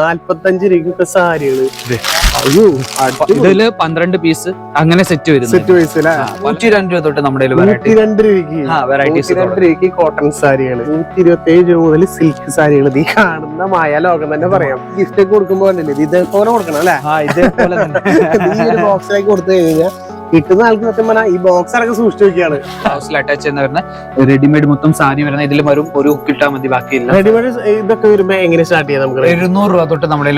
45 രൂപയ്ക്ക് സാരികള്. ഇതില് 12 പീസ് അങ്ങനെ സെറ്റ് വരും. 102 രൂപ തൊട്ട് നമ്മുടെ 102 രൂപയ്ക്ക് കോട്ടൺ സാരികള്, 127 രൂപ മുതൽ സിൽക്ക് സാരികൾ. ഈ കാണുന്ന മായ ലോകം തന്നെ പറയാം. ഗിഫ്റ്റ് ഒക്കെ കൊടുക്കുമ്പോ ഇതേപോലെ കൊടുക്കണം അല്ലെ? ഇതേപോലെ തന്നെ ഈ ഒരു ബോക്സിലേക്ക് കൊടുത്തു കഴിഞ്ഞാൽ കിട്ടുന്ന ആൾക്ക് സത്യം പറഞ്ഞാൽ ഈ ബോക്സ് അടക്കം സൂക്ഷിച്ചു വെക്കുകയാണ്. ബോക്സിൽ അറ്റാച്ച് ചെയ്യുന്ന വരുന്ന റെഡിമെയ്ഡ് മൊത്തം സാരി വരുന്ന ഇതിൽ വരും. ഒരു ഹുക്ക് ഇട്ടാൽ മതി, ബാക്കിയില്ല. റെഡിമെയ്ഡ് ഇതൊക്കെ വരുമ്പോ എങ്ങനെ സ്റ്റാർട്ട് ചെയ്യാം? നമുക്ക് 200 രൂപ തൊട്ട് നമ്മുടെ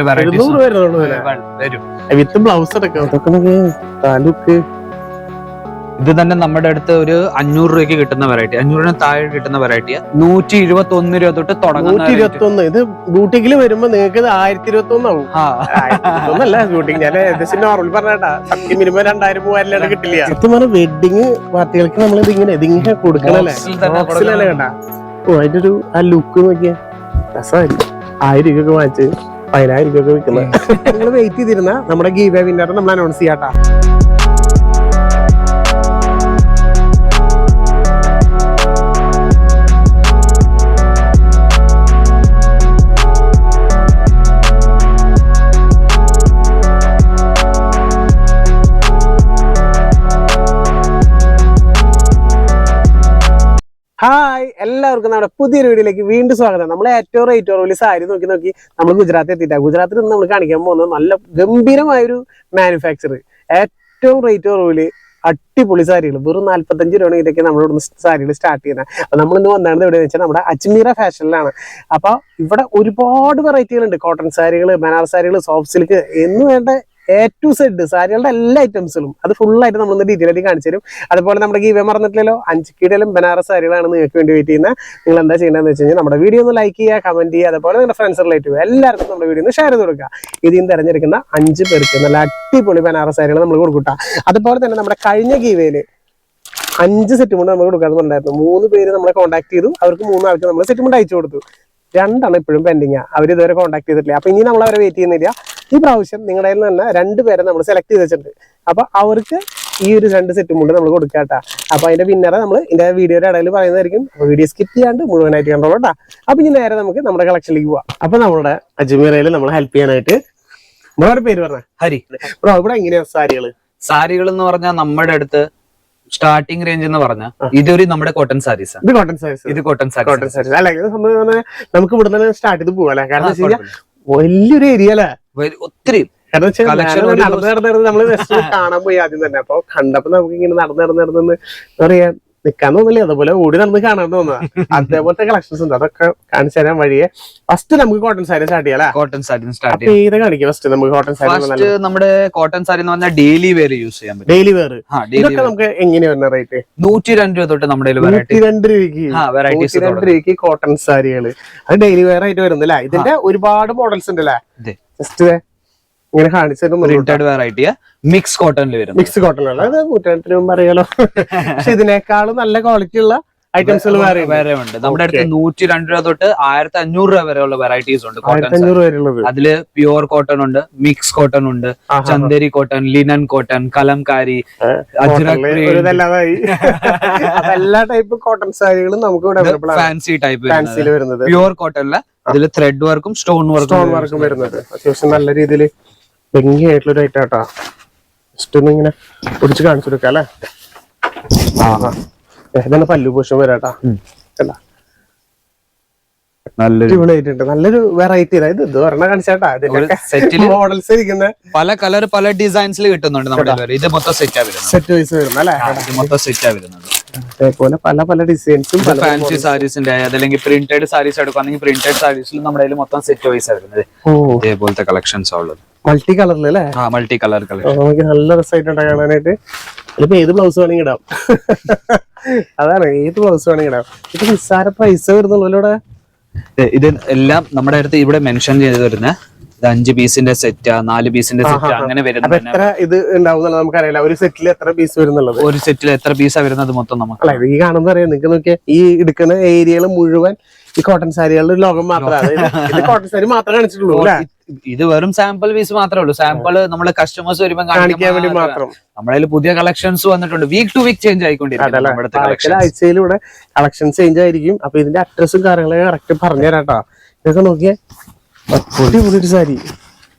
വരും വിത്ത് ബ്ലൗസ് അടക്കം. അതൊക്കെ താലൂക്ക് ഇത് തന്നെ നമ്മുടെ അടുത്ത് ഒരു 500 രൂപയ്ക്ക് കിട്ടുന്ന വെറൈറ്റി, 500 താഴെ കിട്ടുന്ന വെറൈറ്റി 121 രൂപ തൊട്ട് തുടങ്ങുന്ന. 121. ഇത് ബൂട്ടിക്കിൽ വരുമ്പോ നിങ്ങൾക്ക് 1021 ആവും. ഒന്നല്ല ബൂട്ടിക്ക്, ഞാൻ ഏകദേശം നോർമൽ പറഞ്ഞാ സത്യം മിനിമം 2000-3000 കിട്ടില്ല. സത്യം പറഞ്ഞ വെഡിങ് പാർട്ടികൾക്ക് നമ്മൾ ഇതിങ്ങനെ കൊടുക്കണല്ലേ കണ്ട. ഓ അതിന്റെ ഒരു ആ ലുക്ക് നോക്കിയാ രസമായിരിക്കും. 1000 രൂപയൊക്കെ വാങ്ങിച്ച് 10,000 രൂപയൊക്കെ വിൽക്കുന്നത്. നിങ്ങൾ വെയിറ്റ് ചെയ്തിരുന്ന നമ്മുടെ ഗീവ് വിന്നർ നമ്മൾ അനൗൺസ് ചെയ്യാട്ടാ. ഹായ്, എല്ലാവർക്കും നമ്മുടെ പുതിയൊരു വീഡിയോയിലേക്ക് വീണ്ടും സ്വാഗതം. നമ്മൾ ഏറ്റവും റേറ്റ് കുറവില് സാരി നോക്കി നമ്മൾ ഗുജറാത്തിൽ എത്തിയിട്ടാണ്. ഗുജറാത്തിൽ നിന്ന് നമ്മൾ കാണിക്കാൻ പോകുന്നത് നല്ല ഗംഭീരമായൊരു മാനുഫാക്ചർ, ഏറ്റവും റേറ്റ് കുറവില് അടിപൊളി സാരികൾ. വെറും 45 രൂപ ഇതൊക്കെ നമ്മളിവിടെ സാരികൾ സ്റ്റാർട്ട് ചെയ്യുന്നത്. അപ്പൊ നമ്മളിന്ന് വന്നത് എവിടെയെന്ന് വെച്ചാൽ നമ്മുടെ അജ്മീറ ഫാഷനിലാണ്. അപ്പൊ ഇവിടെ ഒരുപാട് വെറൈറ്റികളുണ്ട്. കോട്ടൺ സാരികൾ, ബനാറസ് സാരികൾ, സോഫ്റ്റ് സിൽക്ക് എന്ന് വേണ്ട A to Z സാരികളുടെ എല്ലാ ഐറ്റംസിലും അത് ഫുള്ളായിട്ട് നമ്മളൊന്ന് ഡീറ്റെയിൽ ആയിട്ട് കാണിച്ചു തരും. അതുപോലെ നമ്മുടെ ഗീവേ മറന്നിട്ടില്ലല്ലോ, 5 കിടലും ബനാറസ് സാരികളാണ് നിങ്ങൾക്ക് വേണ്ടി വെയിറ്റ് ചെയ്യുന്നത്. നിങ്ങൾ എന്താ ചെയ്യേണ്ടതെന്ന് വെച്ച് കഴിഞ്ഞാൽ നമ്മുടെ വീഡിയോ ഒന്ന് ലൈക്ക് ചെയ്യുക, കമന്റ് ചെയ്യുക, അതുപോലെ നിങ്ങളുടെ ഫ്രണ്ട്സ് റിലേറ്റീവ് എല്ലാവർക്കും നമ്മുടെ വീഡിയോ ഒന്ന് ഷെയർ ചെയ്ത് കൊടുക്കുക. ഇതിൽ നിന്ന് തിരഞ്ഞെടുക്കുന്ന 5 പേർക്ക് നല്ല അടിപൊളി ബനാറസ് സാരികൾ നമ്മൾ കൊടുക്കട്ടാ. അതുപോലെ തന്നെ നമ്മുടെ കഴിഞ്ഞ ഗീവയില് 5 സെറ്റ് മുണ്ട് നമ്മൾ കൊടുക്കാന്ന് പറഞ്ഞായിരുന്നു. 3 പേര് നമ്മളെ കോൺടാക്ട് ചെയ്തു. അവർക്ക് 3 ആൾക്ക് നമ്മൾ സെറ്റ് മുണ്ട് അയച്ചു കൊടുത്തു. 2 ഇപ്പോഴും പെൻഡിങ്. അവർ ഇതുവരെ കോൺടാക്ട് ചെയ്തിട്ടില്ല. അപ്പൊ ഇനി നമ്മൾ അവരെ വെയിറ്റ് ചെയ്യുന്നില്ല. ഈ പ്രാവശ്യം നിങ്ങളുടെ കയ്യിൽ നിന്ന് തന്നെ 2 പേരെ നമ്മൾ സെലക്ട് ചെയ്ത് വെച്ചിട്ടുണ്ട്. അപ്പൊ അവർക്ക് ഈ ഒരു 2 സെറ്റ് മുണ്ട് നമ്മൾ കൊടുക്കാട്ടാ. അപ്പൊ അതിന്റെ പിന്നറെ നമ്മൾ ഇതിന്റെ വീഡിയോയുടെ ഇടയിൽ പറയുന്നതായിരിക്കും. അപ്പൊ വീഡിയോ സ്കിപ്പ് ചെയ്യാണ്ട് മുഴുവനായിട്ട് കണ്ടോളൂ കേട്ടാ. അപ്പൊ ഇനി നേരെ നമുക്ക് നമ്മുടെ കളക്ഷനിലേക്ക് പോവാം. അപ്പൊ നമ്മുടെ അജ്മീറയിൽ നമ്മൾ ഹെൽപ്പ് ചെയ്യാനായിട്ട് നമ്മുടെ പേര് പറഞ്ഞ ഹരി ബ്രോ, ഇവിടെ എങ്ങനെയാ സാരികൾ എന്ന് പറഞ്ഞാൽ നമ്മുടെ അടുത്ത് സ്റ്റാർട്ടിംഗ് റേഞ്ച് എന്ന് പറഞ്ഞാൽ ഇതൊരു നമ്മുടെ കോട്ടൺ സാരീസ്. ഇത് കോട്ടൺ സാരീസ് അല്ല, ഇത് സംഭവം നമുക്ക് ഇവിടെ തന്നെ സ്റ്റാർട്ട് ചെയ്ത് പോവാ. കാരണം വെച്ച് കഴിഞ്ഞാൽ വലിയൊരു ഏരിയ അല്ലേ, ഒത്തിരി നമ്മള് കാണാൻ പോയി ആദ്യം തന്നെ. അപ്പൊ കണ്ടപ്പോ നമുക്ക് ഇങ്ങനെ നടന്ന് പറയാ നിക്കാൻ തോന്നില്ല, അതുപോലെ ഓടി നടന്ന് കാണാൻ തോന്നുക. അതേപോലത്തെ കളക്ഷൻസ് ഉണ്ട്, അതൊക്കെ കാണിച്ചു തരാൻ വഴിയെ. ഫസ്റ്റ് നമുക്ക് കോട്ടൺ സാരി സ്റ്റാർട്ട് ചെയ്യാം. കോട്ടൺ സാരി സ്റ്റാർട്ട് ചെയ്യാം. ഏത് കാണിക്കാം ഫസ്റ്റ്? നമുക്ക് കോട്ടൺ സാരി, നമ്മുടെ കോട്ടൺ സാരി എന്ന് പറഞ്ഞാൽ ഡെയിലി വെയർ യൂസ് ചെയ്യാൻ പറ്റും. ഡെയിലി വെയർ ഇതൊക്കെ നമുക്ക് എങ്ങനെയാ വരുന്ന റേറ്റ്? 102 രൂപ തൊട്ട് നമ്മുടെ 102 രൂപയ്ക്ക് കോട്ടൺ സാരികള്. അത് ഡെയിലി വെയർ ആയിട്ട് വരുന്നില്ല. ഇതിന്റെ ഒരുപാട് മോഡൽസ് ഉണ്ട് അല്ലേ? ജസ്റ്റ് ഇങ്ങനെ കാണിച്ചു. മിക്സ് കോട്ടണിൽ വരും. മിക്സ് കോട്ടണിലാണ് അത് 102 രൂപ അറിയാലോ. പക്ഷെ ഇതിനേക്കാളും നല്ല ക്വാളിറ്റി ഉള്ള ഐറ്റംസുകൾ വേറെ ഉണ്ട്. നമ്മുടെ അടുത്ത് 102 രൂപ തൊട്ട് 1500 രൂപ വരെയുള്ള വെറൈറ്റീസ് ഉണ്ട്. അതില് പ്യുവർ കോട്ടൺ ഉണ്ട്, മിക്സ് കോട്ടൺ ഉണ്ട്, Chanderi cotton, linen cotton, Kalamkari, എല്ലാ ടൈപ്പ് കോട്ടൺ സാരികളും നമുക്ക് ഇവിടെ ഫാൻസി ടൈപ്പ് വരുന്നത്. പ്യുവർ കോട്ടണില് അതില് ത്രെഡ് വർക്കും സ്റ്റോൺ വർക്കും വരുന്നത്. അത്യാവശ്യം നല്ല രീതിയിൽ ഭംഗിയായിട്ടുള്ള ഐറ്റം കേട്ടോ. ജസ്റ്റ് ഒന്ന് ഇങ്ങനെ പൊടിച്ച് കാണിച്ചു കൊടുക്കാം അല്ലെ. ഇതാണ് പല്ലു പോഷൻ വരാട്ടാ. നല്ലൊരു വെറൈറ്റി. അതായത് ഇത് പറഞ്ഞ കാണിച്ചാട്ടാ മോഡൽസ് ഇരിക്കുന്ന പല കളർ പല ഡിസൈൻസിൽ കിട്ടുന്നുണ്ട് നമ്മുടെ. ഇത് മൊത്തം സെറ്റ് വൈസ് വരുന്നത് അല്ലെ? മൊത്തം സെറ്റാ വരുന്നത്. അതേപോലെ പല ഡിസൈൻസും ഫാൻസി സാരീസിന്റെ അതല്ലെങ്കിൽ പ്രിന്റഡ് സാരീസ് എടുക്കുകയാണെങ്കിൽ പ്രിന്റഡ് സാരീസിൽ നമ്മുടെ മൊത്തം സെറ്റ് വൈസ് വരുന്നത്. ഇതേപോലത്തെ കളക്ഷൻസ് ഉള്ളത് മൾട്ടി കളറിൽ അല്ലേ? മൾട്ടി കളർ നമുക്ക് നല്ല രസമായിട്ടുണ്ട് കാണാനായിട്ട്. അതിപ്പോ ഏത് ബ്ലൗസ് വേണമെങ്കിൽ ഇടാം. അതാണ്, ഏത് ബ്ലൗസ് വേണമെങ്കിൽ ഇടാം. ഇത് നിസ്സാര പ്രൈസ് വരുന്നുള്ളൂ. ഇത് എല്ലാം നമ്മുടെ അടുത്ത് ഇവിടെ മെൻഷൻ ചെയ്ത് വരുന്ന 5 പീസിന്റെ സെറ്റ്, 4 പീസിന്റെ സെറ്റ് അങ്ങനെ വരുന്നത്. എത്ര ഇത് ഉണ്ടാവും നമുക്കറിയില്ല. ഒരു സെറ്റിൽ എത്ര പീസ് വരുന്നുള്ളത്? ഒരു സെറ്റിൽ എത്ര പീസാ വരുന്നത് മൊത്തം നമുക്ക് അല്ല, ഈ കാണുമ്പോ അറിയാം. നിങ്ങൾക്ക് നോക്കിയാൽ ഈ എടുക്കുന്ന ഏരിയകൾ മുഴുവൻ ഈ കോട്ടൺ സാരികളുടെ ലോകം മാത്രമാണ്. കോട്ടൺ സാരി മാത്രമേ കാണിച്ചിട്ടുള്ളൂ. ഇത് വെറും സാമ്പിൾ പീസ് മാത്രമേ ഉള്ളൂ. സാമ്പിൾ നമ്മള് കസ്റ്റമേഴ്സ് വരുമ്പോൾ കാണിക്കാൻ വേണ്ടി മാത്രം. നമ്മുടെ പുതിയ കളക്ഷൻസ് വന്നിട്ടുണ്ട്. വീക്ക് ടു വീക്ക് ചേഞ്ച് ആയിക്കൊണ്ടിരിക്കും. ആഴ്ചയിലൂടെ കളക്ഷൻ ചേഞ്ച് ആയിരിക്കും. അപ്പൊ ഇതിന്റെ അഡ്രസ്സും കാര്യങ്ങളൊക്കെ കറക്റ്റ് പറഞ്ഞുതരാട്ടോ. ഇതൊക്കെ നോക്കിയേ, അടിപൊളി ഒരു സാരി,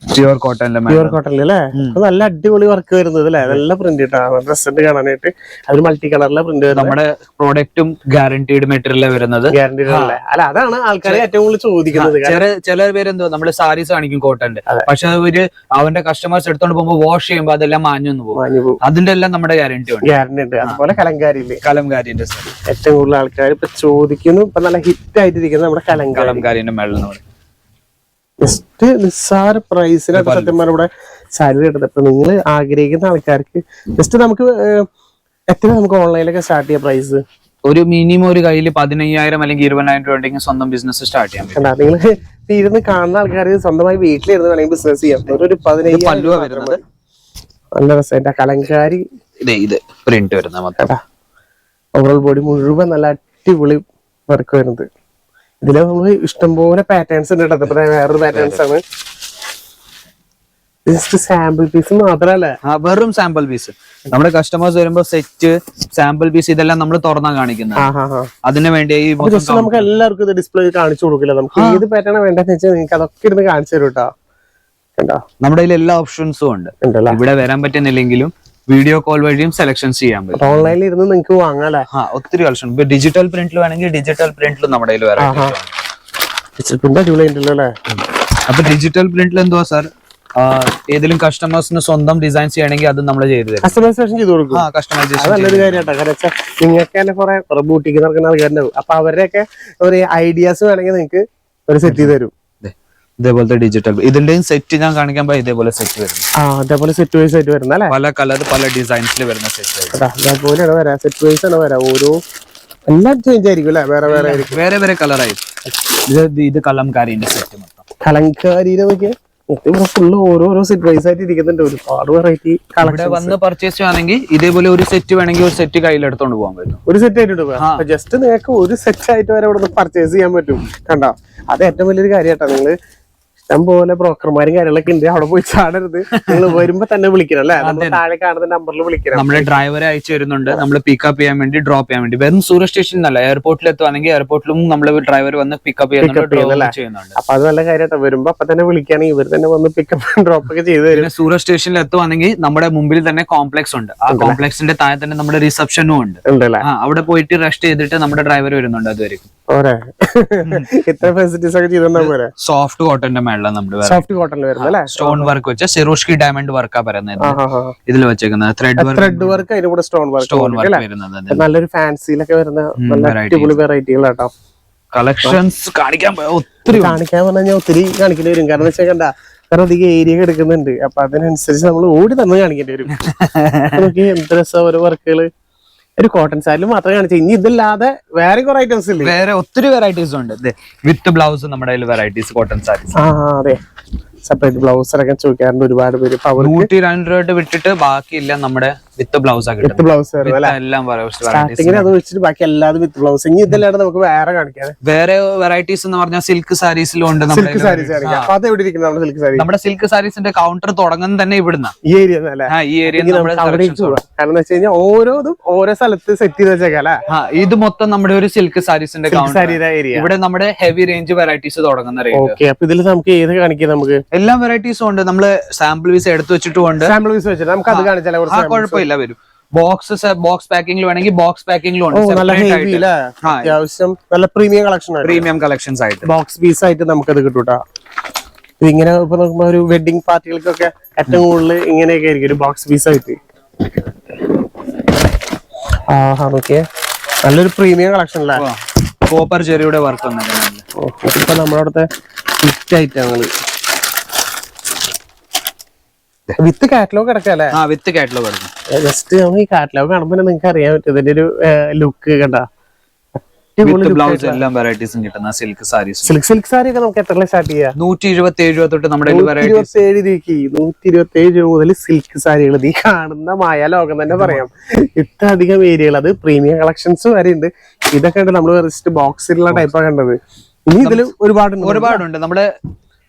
പ്യുവർ കോട്ടണിലെ പ്യുവർ കോട്ടണിൽ അല്ലേ? നല്ല അടിപൊളി വർക്ക് വരുന്നത് അല്ലേ? നല്ല പ്രിന്റ് ഇട്ടാണ് ഡ്രസ് കാണാനായിട്ട്. അതിൽ മൾട്ടി കളറിലെ പ്രിന്റ് വരുന്നത്. നമ്മുടെ പ്രോഡക്റ്റും ഗ്യാരണ്ടീഡ് മെറ്റീരിയൽ വരുന്നത്. ഗ്യാരണ്ടീഡ് അല്ലേ? അല്ല, അതാണ് ആൾക്കാർ ഏറ്റവും കൂടുതൽ ചോദിക്കുന്നത്. ചില പേരെന്തോ നമ്മള് സാരീസ് കാണിക്കും കോട്ടന്റെ, പക്ഷെ അവര് അവന്റെ കസ്റ്റമേഴ്സ് എടുത്തോണ്ട് പോകുമ്പോ വാഷ് ചെയ്യുമ്പോ അതെല്ലാം മാഞ്ഞു പോകും. അതിന്റെ എല്ലാം നമ്മുടെ ഗ്യാരണ്ടി ഉണ്ട്. ഗ്യാരണ്ടി ഉണ്ട്. അതുപോലെ കലങ്കാരിയില്, കലംകാരിന്റെ സാരി ഏറ്റവും കൂടുതൽ ആൾക്കാർ ഇപ്പൊ ചോദിക്കുന്നു. ഇപ്പൊ നല്ല ഹിറ്റ് ആയിട്ടിരിക്കുന്നത് നമ്മുടെ കലംകാരിന്റെ മേളിൽ ജസ്റ്റ് നിസ്സാര പ്രൈസിലാണ് സത്യന്മാർ ഇവിടെ സാരി കിട്ടുന്നത്. ഇപ്പൊ നിങ്ങൾ ആഗ്രഹിക്കുന്ന ആൾക്കാർക്ക് ജസ്റ്റ് നമുക്ക് എത്ര നമുക്ക് ഓൺലൈനിലൊക്കെ സ്റ്റാർട്ട് ചെയ്യാം പ്രൈസ്? ഒരു മിനിമം ഒരു കയ്യിൽ 15,000 അല്ലെങ്കിൽ 20,000 രൂപ ഉണ്ടെങ്കിൽ സ്വന്തം ബിസിനസ് സ്റ്റാർട്ട് ചെയ്യാൻ പറ്റും. നിങ്ങൾ ഇരുന്ന് കാണുന്ന ആൾക്കാർ സ്വന്തമായി വീട്ടിലിരുന്ന് വേണമെങ്കിൽ ബിസിനസ് ചെയ്യാം. ഒരു 15,000 വരുന്നത് നല്ല രസമായിട്ട് കലങ്കാരി ഇത് പ്രിന്റ് വരുന്നത് ഓവറോൾ ബോഡി മുഴുവൻ നല്ല അടിപൊളി വർക്ക് വരുന്നത്. ഇതില് നമ്മള് ഇഷ്ടംപോലെ പാറ്റേൺസ് ഉണ്ട് കേട്ടോ. വേറൊരു പാറ്റേൺസ് ആണ്. ജസ്റ്റ് സാമ്പിൾ പീസ് മാത്രല്ല, വെറും സാമ്പിൾ പീസ്. നമ്മുടെ കസ്റ്റമേഴ്സ് വരുമ്പോ സെറ്റ് സാമ്പിൾ പീസ് ഇതെല്ലാം നമ്മൾ തുറന്നാ കാണിക്കുന്നത്. അതിന് വേണ്ടി നമുക്ക് എല്ലാവർക്കും ഇത് ഡിസ്പ്ലേ കാണിച്ചു കൊടുക്കില്ല. നമുക്ക് ഏത് പാറ്റേൺ വേണ്ടെന്ന് വെച്ചാൽ നിങ്ങൾക്ക് അതൊക്കെ ഇരുന്ന് കാണിച്ചു തരും കേട്ടോ. നമ്മുടെ കയ്യിൽ എല്ലാ ഓപ്ഷൻസും ഉണ്ട്. ഇവിടെ വരാൻ പറ്റുന്നില്ലെങ്കിലും വീഡിയോ കോൾ വഴിയും സെലക്ഷൻസ് ചെയ്യാൻ പറ്റും. ഓൺലൈനിൽ ഇരുന്ന് നിങ്ങൾക്ക് വാങ്ങാല്ലേ? ഒത്തിരി കളക്ഷൻ. ഇപ്പൊ ഡിജിറ്റൽ പ്രിന്റിൽ വേണമെങ്കിൽ ഡിജിറ്റൽ പ്രിന്റിലും നമ്മുടെ കയ്യിൽ വരാം. അപ്പൊ ഡിജിറ്റൽ പ്രിന്റിൽ എന്തുവാ സാർ, ഏതെങ്കിലും കസ്റ്റമേഴ്സിന് സ്വന്തം ഡിസൈൻ ചെയ്യണമെങ്കിൽ അത് നമ്മൾ ചെയ്തു തരും. കസ്റ്റമൈസേഷൻ ചെയ്ത് കൊടുക്കും. നല്ലൊരു കാര്യമായിട്ടാ. കാരണം വെച്ചാൽ നിങ്ങൾക്ക് തന്നെ കുറെ ബൂട്ടിക്ക് നടക്കുന്ന ആൾക്കാരുണ്ടാവും. അപ്പൊ അവരുടെയൊക്കെ ഒരു ഐഡിയാസ് വേണമെങ്കിൽ നിങ്ങൾക്ക് ഒരു സെറ്റ് ചെയ്ത് തരും. ഇതേപോലത്തെ ഡിജിറ്റൽ ഇതിന്റെയും സെറ്റ് ഞാൻ കാണിക്കാൻ പോയി. ഇതേപോലെ സെറ്റ് വരുന്നു. അതേപോലെ സെറ്റ് വൈസ് ആയിട്ട് വരുന്ന അല്ലേ? പല കളർ പല ഡിസൈൻസിൽ വരുന്ന സെറ്റ് അതേപോലെയാണ് വരാ. സെറ്റ് വൈസ് ആണ് വരാ. ഓരോ എല്ലാം ചേഞ്ച് ആയിരിക്കും അല്ലെ? വേറെ വേറെ ആയിരിക്കും. വേറെ കളർ ആയിരിക്കും. ഇത് കലംകാരിന്റെ സെറ്റ് മൊത്തം. കലംകാരിനെ നോക്കിയാൽ ഫുള്ള് ഓരോരോ സെറ്റ് വൈസ് ആയിട്ട് ഇരിക്കുന്നുണ്ട്. ഒരുപാട് വെറൈറ്റി ഇവിടെ വന്ന് പർച്ചേസ് ചെയ്യുകയാണെങ്കിൽ ഇതേപോലെ ഒരു സെറ്റ് വേണമെങ്കിൽ ഒരു സെറ്റ് കയ്യിലെടുത്തോണ്ട് പോകാൻ പറ്റും. ഒരു സെറ്റ് ആയിട്ട് പോകാം. ജസ്റ്റ് നിങ്ങൾക്ക് ഒരു സെറ്റ് ആയിട്ട് വരെ ഇവിടെ പർച്ചേസ് ചെയ്യാൻ പറ്റും. കണ്ടോ? അത് ഏറ്റവും വലിയൊരു കാര്യമായിട്ടാ. നിങ്ങള് ഇഷ്ടം പോലെ ബ്രോക്കർമാരും കാര്യങ്ങളൊക്കെ ഉണ്ട്. അവിടെ പോയി ചാടരുത്. നിങ്ങൾ വരുമ്പോ തന്നെ വിളിക്കണം അല്ലെ? താഴെ കാണുന്ന നമ്പറിൽ വിളിക്കണം. നമ്മുടെ ഡ്രൈവറെ അയച്ചു വരുന്നുണ്ട്. നമ്മൾ പിക്കപ്പ് ചെയ്യാൻ വേണ്ടി ഡ്രോപ്പ് ചെയ്യാൻ വേണ്ടി. വെറും സൂരജ് സ്റ്റേഷനിൽ അല്ല, എയർപോർട്ടിൽ എത്തുവാണെങ്കിൽ എയർപോർട്ടിലും നമ്മൾ ഡ്രൈവർ വന്ന് പിക്കപ്പ് ചെയ്യുന്നുണ്ട്. അപ്പൊ അത് നല്ല കാര്യമായിട്ടാ. വരുമ്പോ അപ്പൊ തന്നെ വിളിക്കുകയാണെങ്കിൽ ഇവർ തന്നെ വന്ന് പിക്കപ്പ് ഡ്രോപ്പ് ഒക്കെ ചെയ്ത് തരും. സൂരജ് സ്റ്റേഷനിൽ എത്തുവാണെങ്കിൽ നമ്മുടെ മുമ്പിൽ തന്നെ കോംപ്ലക്സ് ഉണ്ട്. ആ കോംപ്ലക്സിന്റെ താഴെ തന്നെ നമ്മുടെ റിസപ്ഷനും ഉണ്ട്. അവിടെ പോയിട്ട് റെസ്റ്റ് ചെയ്തിട്ട് നമ്മുടെ ഡ്രൈവർ വരുന്നുണ്ട്. അതുവരെയും ഇത്ര ഫെസിലിറ്റീസ് ഒക്കെ ചെയ്തോണ്ടാ പോരെ. സോഫ്റ്റ് കോട്ടന്റെ മേളിലാണ് നമ്മുടെ സോഫ്റ്റ് കോട്ടണിൽ വരുന്നത്. സ്റ്റോൺ വർക്ക് വെച്ച സിറോഷ്കി ഡയമണ്ട് വർക്കാ പറയുന്നത്. ഇതിൽ വെച്ചേക്കുന്നത് ത്രെഡ് വർക്ക് അതിന്റെ കൂടെ സ്റ്റോൺ വർക്ക് വരുന്നത്. നല്ലൊരു ഫാൻസിയിലൊക്കെ വരുന്ന നല്ല അടിപൊളി വെറൈറ്റികളാട്ടോ. കളക്ഷൻസ് കാണിക്കാൻ ഒത്തിരി പറഞ്ഞാൽ ഒത്തിരി കാണിക്കേണ്ടി വരും. കാരണം വെച്ചാൽ കണ്ട കാരണം അധികം ഏരിയ എടുക്കുന്നുണ്ട്. അപ്പൊ അതിനനുസരിച്ച് നമ്മൾ ഓടി തന്നെ കാണിക്കേണ്ടി വരും. നോക്കി എന്ത് രസം ഓരോ വർക്കുകള്. ഒരു കോട്ടൺ സാരിൽ മാത്രമേ കാണിച്ചു. ഇനി ഇതില്ലാതെ വേറെ കുറെ ഐറ്റംസ് ഇല്ലേ? വേറെ ഒത്തിരി വെറൈറ്റീസ് ഉണ്ട്. വിത്ത് ബ്ലൗസ് നമ്മുടെ കയ്യിൽ വെറൈറ്റീസ് കോട്ടൺ സാരീസ്. അതെ, സെപ്പറേറ്റ് ബ്ലൗസ് ഒക്കെ ചോദിക്കാറുണ്ട് ഒരുപാട് പേര്. 100-200 രൂപ വിട്ടിട്ട് ബാക്കിയില്ല നമ്മുടെ വിത്ത് ബ്ലൗസ് വിത്ത് ബ്ലൗസ് എല്ലാം സ്റ്റാർട്ടിങ്ങിന് അത് വെച്ചിട്ട് ബാക്കി എല്ലാതും വിത്ത് ബ്ലൗസ്. ഇനി ഇതല്ലാണ്ട് നമുക്ക് വേറെ കാണിക്കാം. വേറെ വെറൈറ്റീസ് എന്ന് പറഞ്ഞാൽ സിൽക്ക് സാരീസിലും ഉണ്ട്. സിൽക്ക് സാരീസ് അത് എവിടെ ഇരിക്കുന്നത്? നമ്മുടെ സിൽക്ക് സാരി. നമ്മുടെ സിൽക്ക് സാരീസിന്റെ കൗണ്ടർ തുടങ്ങുന്നത് തന്നെ ഇവിടുന്ന ഈ ഏരിയ. ഈ ഏരിയ കാരണം വെച്ച് കഴിഞ്ഞാൽ ഓരോന്നും ഓരോ സ്ഥലത്ത് സെറ്റ് ചെയ്ത് വെച്ചേക്കാല്ലേ. ഇത് മൊത്തം നമ്മുടെ ഒരു സിൽക്ക് സാരീസിന്റെ ഏരിയ. ഇവിടെ നമ്മുടെ ഹെവി റേഞ്ച് വെറൈറ്റീസ് തുടങ്ങുന്ന റേഞ്ച്. അപ്പൊ ഇതിൽ നമുക്ക് ഏത് കാണിക്കാം? നമുക്ക് എല്ലാ വെറൈറ്റീസും ഉണ്ട്. നമ്മള് സാമ്പിൾ പീസ് എടുത്തു വെച്ചിട്ടുണ്ട്. സാമ്പിൾ പീസ് വെച്ചിട്ട് നമുക്ക് അത് കാണിച്ചാലോ? കുഴപ്പമില്ല, വരും. ബോക്സ് പാക്കിംഗ് വേണമെങ്കിൽ ബോക്സ് പാക്കിംഗിലും ഉണ്ട്. അത്യാവശ്യം നല്ല പ്രീമിയം കളക്ഷൻസ് ആയിട്ട് ബോക്സ് പീസ് ആയിട്ട് നമുക്കത് കിട്ടൂട്ടാ. ഇങ്ങനെ ഇപ്പൊ നോക്കുമ്പോ ഒരു വെഡിങ് പാർട്ടികൾക്കൊക്കെ ഏറ്റവും കൂടുതൽ ഇങ്ങനെയൊക്കെ ആയിരിക്കും ഒരു ബോക്സ് പീസ് ആയിട്ട്. നോക്കിയേ, നല്ലൊരു പ്രീമിയം കളക്ഷൻ അല്ലേ? കോപ്പർ ചെറിയുടെ വർക്ക് വന്നിട്ടുണ്ട്. ഇപ്പൊ നമ്മുടെ അവിടുത്തെ ഹിറ്റ് ഐറ്റങ്ങള് വിത്ത് കാറ്റലോഗ് കിടക്കല്ലേ? വിത്ത് കാറ്റലോഗ് കിടക്കും. ജസ്റ്റ് നമുക്ക് ഈ കാറ്റലോഗ് കാണുമ്പോ നിങ്ങൾക്ക് അറിയാൻ പറ്റും ഇതിന്റെ ഒരു ലുക്ക്. കണ്ട ബ്ലൗസ് എല്ലാം വെറൈറ്റീസും കിട്ടുന്ന സിൽക്ക് സാരീസ്. സിൽക്ക് സാരി ഒക്കെ നമുക്ക് എത്ര സ്റ്റാർട്ട് ചെയ്യാം? 127 രൂപ തൊട്ട് നമ്മുടെ 127 രൂപയ്ക്ക് 127 രൂപ മുതൽ സിൽക്ക് സാരികൾ ഈ കാണുന്ന മായാലോകം തന്നെ പറയാം. ഇത്ര അധികം ഏരിയകൾ. അത് പ്രീമിയം കളക്ഷൻസ് വരെ ഉണ്ട്. ഇതൊക്കെ ഉണ്ട് നമ്മൾ ജസ്റ്റ് ബോക്സിലുള്ള ടൈപ്പാണ് കണ്ടത്. ഇനി ഇതിൽ ഒരുപാടുണ്ട്. നമ്മുടെ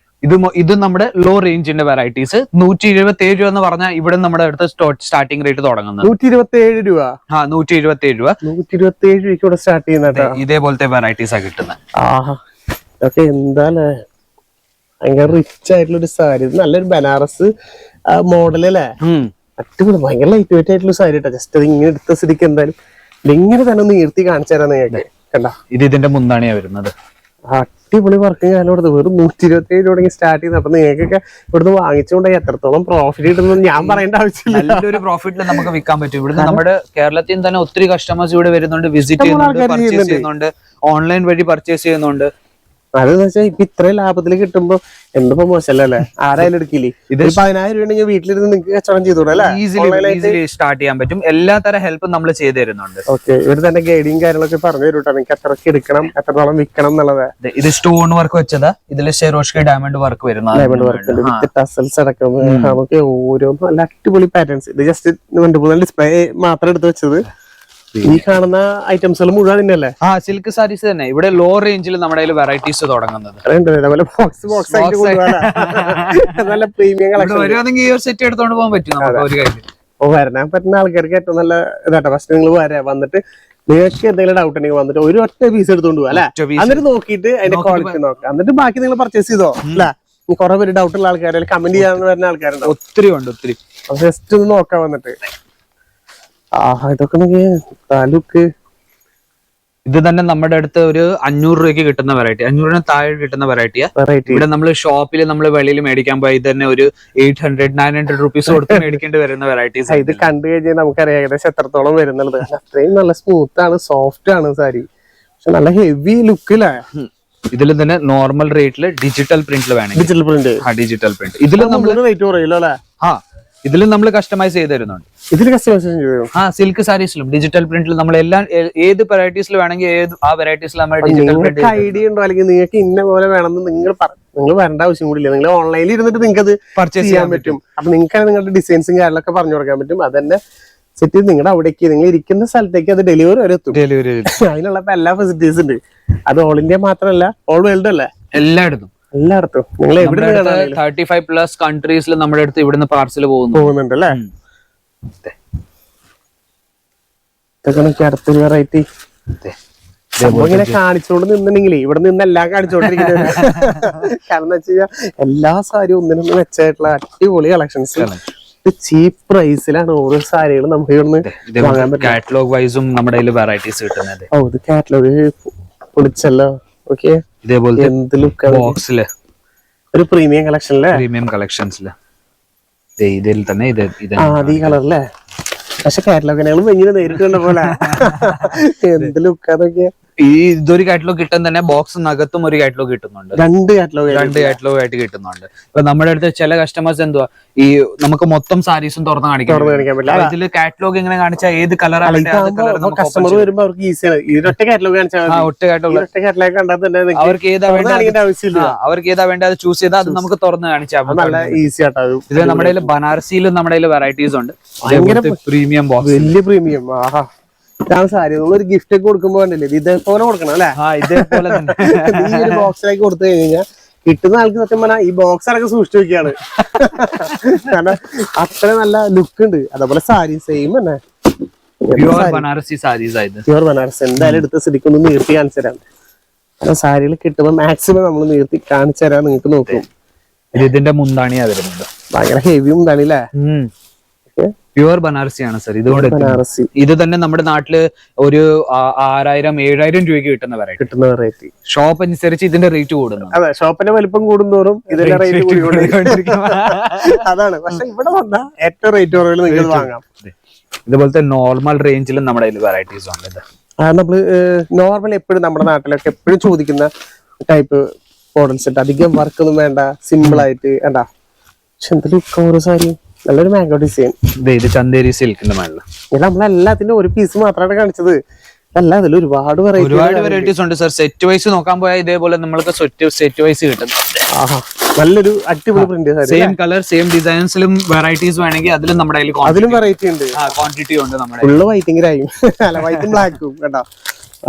ഇത് നമ്മുടെ ലോ റേഞ്ചിന്റെ വെറൈറ്റീസ്. 127 രൂപ എന്ന് പറഞ്ഞാൽ ഇവിടെ നമ്മുടെ അടുത്ത സ്റ്റാർട്ടിംഗ് റേറ്റ് തുടങ്ങുന്നത് 127 രൂപ. 127 രൂപ. 127 രൂപയ്ക്ക് സ്റ്റാർട്ട് ചെയ്യുന്നത്. ഇതേപോലത്തെ വെറൈറ്റീസ് ആ കിട്ടുന്നത്. എന്താ ഭയങ്കര റിച്ച് ആയിട്ടുള്ള ഒരു സാരി. ഇത് നല്ലൊരു ബനാറസ് മോഡൽ അല്ലേ, അടിപൊളി. ഭയങ്കര ലൈറ്റ് വെയിറ്റ് ആയിട്ടുള്ള സാരി കേട്ടോ. ജസ്റ്റ് അത് ഇങ്ങനെ എടുത്ത സ്ഥിതിക്ക് എന്തായാലും ഇങ്ങനെ തന്നെ ഒന്ന് നീർത്തി കാണിച്ചു തരാം നിങ്ങൾക്ക്. കണ്ടോ, ഇത് ഇതിന്റെ മുന്താണിയാ വരുന്നത്. അടിപൊളി വർക്ക് ഞാൻ കൊടുത്ത് വെറും 127 രൂപ സ്റ്റാർട്ട് ചെയ്യുന്നത്. അപ്പൊ നിങ്ങൾക്കൊക്കെ ഇവിടുന്ന് വാങ്ങിച്ചുകൊണ്ടെങ്കിൽ എത്രത്തോളം പ്രോഫിറ്റ് കിട്ടുന്നത് ഞാൻ പറയേണ്ട ആവശ്യമില്ല. നല്ലൊരു പ്രോഫിറ്റിൽ നമുക്ക് വിൽക്കാൻ പറ്റും. ഇവിടുന്ന് നമ്മുടെ കേരളത്തിൽ നിന്ന് തന്നെ ഒത്തിരി കസ്റ്റമേഴ്സ് ഇവിടെ വരുന്നുണ്ട്, വിസിറ്റ് ചെയ്യുന്നുണ്ട്, പർച്ചേസ് ചെയ്യുന്നുണ്ട്, ഓൺലൈൻ വഴി പർച്ചേസ് ചെയ്യുന്നുണ്ട്. അതെന്ന് വെച്ചാൽ ഇപ്പൊ ഇത്രയും ലാഭത്തിൽ കിട്ടുമ്പോ എന്തിപ്പോ മോശമല്ലേ, ആരായാലും എടുക്കില്ലേ. ഇത് 10,000 രൂപ ഉണ്ടെങ്കിൽ വീട്ടിലിരുന്ന് നിങ്ങൾക്ക് കച്ചവടം ചെയ്തോളൂ അല്ലെ, ഈസിലി സ്റ്റാർട്ട് ചെയ്യാൻ പറ്റും. എല്ലാ തരം ഹെൽപ്പും നമ്മൾ ചെയ്തു തരുന്നുണ്ട്. ഓക്കെ, ഇവര് തന്നെ ഗൈഡിങ് കാര്യങ്ങളൊക്കെ പറഞ്ഞു തരും കേട്ടോ, നിങ്ങൾക്ക് എത്രക്ക് എടുക്കണം, എത്രത്തോളം വിൽക്കണം എന്നുള്ളത്. ഇത് സ്റ്റോൺ വർക്ക് വെച്ചതാ, ഇതില് ഷെറോഷ്കി ഡയമണ്ട് വർക്ക് വരുന്നത്, ഡയമണ്ട് വർക്ക് ടസൽസ് അടക്കം നമുക്ക് ഓരോന്നും നല്ല അടിപൊളി പാറ്റേൺസ്. ഇത് ജസ്റ്റ് 2-3 ഡിസ്പ്ലേ മാത്രം എടുത്ത് വെച്ചത്. ഈ കാണുന്ന ഐറ്റംസുകൾ മുഴുവൻ തന്നെയല്ലേ? സിൽക്ക് സാരീസ് തന്നെ. ഇവിടെ ലോ റേഞ്ചിൽ നമ്മുടെ വെറൈറ്റീസ് തുടങ്ങുന്നത്. നല്ല പ്രീമിയം കളക്ഷൻ വരുവാണെങ്കിൽ ഈ ഒരു സെറ്റ് എടുത്തോണ്ട് പോകാൻ പറ്റും നമുക്ക് ഒരു കാര്യം. വരാൻ പറ്റുന്ന ആൾക്കാർക്ക് ഏറ്റവും നല്ല ഇതാട്ടോ. ഫസ്റ്റ് നിങ്ങൾ വന്നിട്ട് നിങ്ങൾക്ക് എന്തെങ്കിലും ഡൗട്ട് ഉണ്ടെങ്കിൽ വന്നിട്ട് ഒരു ഒറ്റ പീസ് എടുത്തോണ്ട് പോകാം അല്ലെ, എന്നിട്ട് നോക്കിയിട്ട് അതിന്റെ ക്വാളിറ്റി നോക്കാം, എന്നിട്ട് ബാക്കി നിങ്ങൾ പർച്ചേസ് ചെയ്തോ അല്ലെ. കുറെ പേര് ഡൗട്ട് ഉള്ള ആൾക്കാർ, കമന്റ് ചെയ്യാൻ വരുന്ന ആൾക്കാരുണ്ട്, ഒത്തിരി ഉണ്ട് ഒത്തിരി. ജസ്റ്റ് ഒന്ന് നോക്കാൻ വന്നിട്ട് ഇതൊക്കെ ലുക്ക്. ഇത് തന്നെ നമ്മുടെ അടുത്ത് ഒരു 500 രൂപയ്ക്ക് കിട്ടുന്ന വെറൈറ്റി, 500 താഴെ കിട്ടുന്ന വെറൈറ്റിയാ. ഇവിടെ നമ്മൾ ഷോപ്പിൽ നമ്മൾ വെളിയിൽ മേടിക്കാൻ പോയി ഇത് തന്നെ ഒരു 800-900 റുപ്പീസ് കൊടുത്ത് മേടിക്കേണ്ടി വരുന്ന വെറൈറ്റീസ്. ഇത് കണ്ടു കഴിഞ്ഞാൽ നമുക്കറിയാം ഏകദേശം എത്രത്തോളം വരുന്നുള്ളത്. അത്രയും നല്ല സ്മൂത്ത് ആണ്, സോഫ്റ്റ് ആണ് സാരി, പക്ഷെ നല്ല ഹെവി ലുക്കിലാ. ഇതിൽ തന്നെ നോർമൽ റേറ്റില് ഡിജിറ്റൽ പ്രിന്റിൽ വേണം. Digital print, digital print. ഇതിൽ നമ്മൾ റേറ്റ് കുറയില്ലോ അല്ലെ? ഇതിലും നമ്മൾ കസ്റ്റമൈസ് ചെയ്ത് തരുന്നുണ്ട്. ഇതിൽ കസ്റ്റമൈസേഷൻ ചെയ്യും. സിൽക്ക് സാരീസിലും ഡിജിറ്റൽ പ്രിന്റിലും നമ്മൾ എല്ലാം ഏത് വെറൈറ്റീസിൽ വേണമെങ്കിൽ ആ വെറൈറ്റീസിൽ നമ്മൾ ഡിജിറ്റൽ പ്രിന്റ്. ഐഡിയ ഉണ്ടോ, അല്ലെങ്കിൽ നിങ്ങൾക്ക് ഇന്ന പോലെ വേണമെന്ന് നിങ്ങൾ വരേണ്ട ആവശ്യം കൂടി ഇല്ല. നിങ്ങൾ ഓൺലൈനിൽ ഇരുന്നിട്ട് നിങ്ങൾക്ക് അത് പർച്ചേസ് ചെയ്യാൻ പറ്റും. അപ്പൊ നിങ്ങൾക്ക് നിങ്ങളുടെ ഡിസൈൻസും കാര്യങ്ങളൊക്കെ പറഞ്ഞു കൊടുക്കാൻ പറ്റും. അതന്നെ സെറ്റ് ചെയ്ത് നിങ്ങളുടെ അവിടേക്ക് നിങ്ങൾ ഇരിക്കുന്ന സ്ഥലത്തേക്ക് അത് ഡെലിവറി വരെ എത്തും. അതിനുള്ള എല്ലാ ഫെസിലിറ്റീസ് ഉണ്ട്. അത് ഓൾ ഇന്ത്യ മാത്രമല്ല, ഓൾ വേൾഡ് അല്ലേ, എല്ലായിടത്തും. നിങ്ങൾ എവിടെ 35+ കൺട്രീസിൽ നമ്മുടെ അടുത്ത് ഇവിടുന്ന് പാർസൽ പോകുന്നുണ്ട് അല്ലേ? ഇതൊക്കെ അടുത്തൊരു വെറൈറ്റി ഇങ്ങനെ കാണിച്ചോണ്ട് നിന്നിട്ടുണ്ടെങ്കിലേ ഇവിടെ നിന്ന് എല്ലാം കാണിച്ചോണ്ടിരിക്കുന്നത്. കാരണം എന്താ വെച്ച് കഴിഞ്ഞാൽ എല്ലാ സാരിയും ഒന്നിനൊന്നും വെച്ചായിട്ടുള്ള അടിപൊളി കളക്ഷൻസ് ചീപ്പ് പ്രൈസിലാണ് ഓരോ സാരികളും നമുക്ക് ഇവിടുന്ന് വാങ്ങാൻ പറ്റും. കാറ്റലോഗ് വൈസും നമ്മുടെ വെറൈറ്റീസ് കിട്ടുന്നത്. ഇത് കാറ്റലോഗ് പൊളിച്ചല്ലോ. ഓക്കെ, ഇതേപോലെ എന്ത് ലുക്ക് ബോക്സില് ഒരു പ്രീമിയം കളക്ഷനിലെ പ്രീമിയം കളക്ഷൻസില് ഇതിൽ തന്നെ ഈ കളറല്ലേ. പക്ഷെ കാറ്റലോഗ് ഞങ്ങൾ വെഞ്ഞിന് നേരിട്ട് കണ്ട പോലെ എന്ത് ലുക്ക് അതൊക്കെ. ഇതൊരു കാറ്റലോഗ് കിട്ടാൻ തന്നെ ബോക്സിനകത്തും ഒരു കാറ്റലോഗ് കിട്ടുന്നുണ്ട്, രണ്ട് കാറ്റലോഗ് ആയിട്ട് കിട്ടുന്നുണ്ട്. ഇപ്പൊ നമ്മുടെ അടുത്ത് ചില കസ്റ്റമേഴ്സ് എന്തുവാ ഈ നമുക്ക് മൊത്തം സാരീസും തുറന്ന് കാണിക്കാൻ പറ്റില്ല. ഇതില് കാറ്റലോഗ് എങ്ങനെ കാണിച്ചാൽ ഏത് കളർ കസ്റ്റമർ വരുമ്പോ അവർക്ക് ഈസിയാണ്. ഒറ്റ കാറ്റലോഗ് അവർക്ക് ഏതാ വേണ്ട അത് ചൂസ് ചെയ്താൽ അത് നമുക്ക് തുറന്ന് കാണിച്ചാൽ നല്ല ഈസി ആട്ടോ. ഇത് നമ്മുടെ ബനാറസിയിലും നമ്മുടെ വെറൈറ്റീസ് ഉണ്ട്. പ്രീമിയം ബോക്സ്, വലിയ പ്രീമിയം. ഇതാണ് സാരി. ഒരു ഗിഫ്റ്റ് ഒക്കെ കൊടുക്കുമ്പോ കണ്ടില്ലേ, ഇതേപോലെ കൊടുക്കണം അല്ലെ? ഇതേപോലെ തന്നെ ഈ ഒരു ബോക്സിലേക്ക് കൊടുത്തു കഴിഞ്ഞാൽ കിട്ടുന്ന ആൾക്ക് സത്യം പറഞ്ഞാൽ ഈ ബോക്സ് അടക്കം സൂക്ഷിച്ചു വെക്കുകയാണ്. കാരണം അത്ര നല്ല ലുക്ക് ഉണ്ട്. അതേപോലെ സാരി സെയിം തന്നെ, പ്യുവർ ബനാറസി സാരീസ്. പ്യുവർ ബനാറസി. എന്തായാലും എടുത്ത സ്ഥിതിക്കൊന്ന് നീർത്തി കാണിച്ചു തരാം. കാരണം സാരികൾ കിട്ടുമ്പോൾ മാക്സിമം നമ്മൾ നീർത്തി കാണിച്ചു തരാൻ നിങ്ങൾക്ക് നോക്കും. ഇതിന്റെ മുന്താണിയാ വരുന്നുണ്ട്, ഭയങ്കര ഹെവി മുന്താണി അല്ലേ? പ്യുവർ ബനാറസി ആണ് സർ. ഇതുകൊണ്ട് ഇത് തന്നെ നമ്മുടെ നാട്ടില് ഒരു 6000-7000 രൂപയ്ക്ക് കിട്ടുന്ന വെറൈറ്റി. ഷോപ്പ് അനുസരിച്ച് ഇതിന്റെ റേറ്റ് കൂടുന്നു. അതെ, ഷോപ്പിന്റെ വലിപ്പം കൂടുന്തോറും ഇതിന്റെ റേറ്റ് കൂടിക്കൊണ്ടിരിക്കും. അതാണ്. പക്ഷെ ഇവിടെ വന്നാൽ ഏറ്റവും റേറ്റ് കുറവിൽ നിങ്ങൾക്ക് വാങ്ങാം. ഇതുപോലത്തെ നോർമൽ റേഞ്ചിലും നമ്മുടെ വെറൈറ്റീസ് ഉണ്ട്. നമ്മള് നോർമൽ എപ്പോഴും നമ്മുടെ നാട്ടിലൊക്കെ എപ്പോഴും ചോദിക്കുന്ന ടൈപ്പ് മോഡൽ സെറ്റ്, അധികം വർക്കൊന്നും വേണ്ട, സിമ്പിൾ ആയിട്ട് വേണ്ട. പക്ഷെ എന്തെങ്കിലും ഓരോ സാരി നല്ലൊരു മാംഗോ ഡിസൈൻ. ഇത് ചന്ദേരി സിൽക്കിന്റെ മേളില് നമ്മളെല്ലാത്തിന്റെ ഒരു പീസ് മാത്രമാണ് കാണിച്ചത്. അല്ല, അതിൽ ഒരുപാട് വെറൈറ്റീസ് ഉണ്ട് സർ. സെറ്റ് വൈസ് നോക്കാൻ പോയാൽ ഇതേപോലെ നമ്മൾക്ക് സെറ്റ് വൈസ് കിട്ടും. നല്ലൊരു അടിപൊളി പ്രിന്റ്, സെയിം കളർ സെയിം ഡിസൈൻസിലും വെറൈറ്റീസ് വേണമെങ്കിൽ അതിലും നമ്മുടെ അതിലും വെറൈറ്റി ഉണ്ട്, ക്വാണ്ടിറ്റി ഉണ്ട്. നമ്മുടെ ഫുള്ള് വൈറ്റിംഗ് അല്ല, വൈറ്റും ബ്ലാക്കും കേട്ടോ.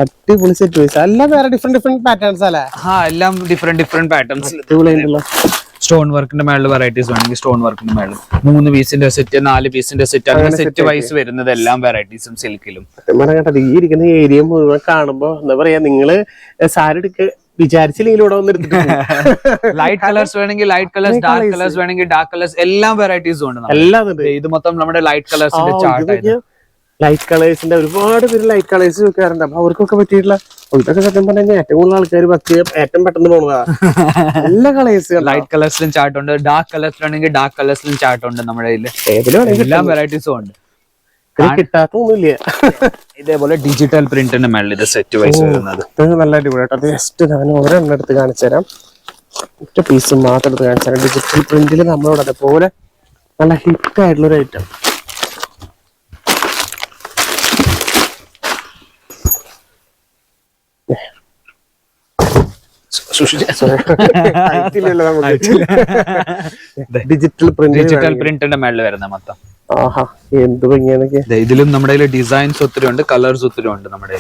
അടിപൊളി സെറ്റ് വൈസ്. എല്ലാം വേറെ ഡിഫറെന്റ് പാറ്റേൺസ് അല്ലേ? എല്ലാം ഡിഫറെന്റ് പാറ്റേൺസ്. സ്റ്റോൺ വർക്കിന്റെ മേളിൽ വെറൈറ്റീസ് വേണമെങ്കിൽ സ്റ്റോൺ വർക്കിന്റെ മേളിൽ 3 പീസിന്റെ സെറ്റ്, 4 പീസിന്റെ സെറ്റ്, അങ്ങനെ സെറ്റ് വൈസ് വരുന്നത് എല്ലാം വെറൈറ്റീസും സിൽക്കിലും. ഈ ഇരിക്കുന്ന ഏരിയ മുഴുവൻ കാണുമ്പോ എന്താ പറയാ, നിങ്ങള് സാരി വിചാരിച്ചില്ലെങ്കിൽ ഇവിടെ വന്ന് എടുത്തിട്ട് ലൈറ്റ് കളേഴ്സ് വേണമെങ്കിൽ ലൈറ്റ് കളേഴ്സ്, ഡാർക്ക് കളേഴ്സ് വേണമെങ്കിൽ ഡാർക്ക് കളേഴ്സ്, എല്ലാം വെറൈറ്റീസും ഉണ്ട്. എല്ലാം ഉണ്ട്. ഇത് മൊത്തം നമ്മുടെ ലൈറ്റ് കളേഴ്സിന്റെ ചാർട്ട്. ലൈറ്റ് കളേഴ്സിന്റെ ഒരുപാട് പേര് ലൈറ്റ് കളേഴ്സ് വെക്കാറുണ്ട്. അപ്പൊ അവർക്കൊക്കെ പറ്റിയിട്ടുള്ള ഇതൊക്കെ സത്യം പറഞ്ഞാൽ ഏറ്റവും കൂടുതൽ ആൾക്കാർ ഏറ്റവും പെട്ടെന്ന് പോകുന്നതാ. എല്ലാ കളേഴ്സ് ലൈറ്റ് കളേഴ്സിലും ചാർട്ട് ഉണ്ട്, ഡാർക്ക് കളേഴ്സ് വേണമെങ്കിൽ ഡാർക്ക് കളേഴ്സിലും ചാർട്ട് ഉണ്ട്. നമ്മുടെ കയ്യിൽ എല്ലാ വെറൈറ്റീസും ഉണ്ട്. കിട്ടാത്തൊന്നുമില്ല. ഇതേപോലെ ഡിജിറ്റൽ പ്രിന്റിന്റെ മേളിൽ ഇത് സെറ്റ് വൈസ് വരുന്നത് നല്ല അടിപൊളി കേട്ടോ. അത് ജസ്റ്റ് ഞാൻ ഒരെണ്ണം എടുത്ത് കാണിച്ചു തരാം. ഒറ്റ പീസ് മാത്രം എടുത്ത് കാണിച്ചു തരാം. ഡിജിറ്റൽ പ്രിന്റിൽ നമ്മളോട് അതേപോലെ നല്ല ഹിറ്റ് ആയിട്ടുള്ള ഒരു ഐറ്റം. ഡിജിറ്റൽ പ്രിന്റിന്റെ മേളിൽ വരുന്ന മൊത്തം. ആഹാ, എന്ത് ഭംഗിയാന്നൊക്കെ. ഇതിലും നമ്മുടെ ഡിസൈൻസ് ഒത്തിരി ഉണ്ട്, കളേഴ്സ് ഒത്തിരി ഉണ്ട്. നമ്മുടെ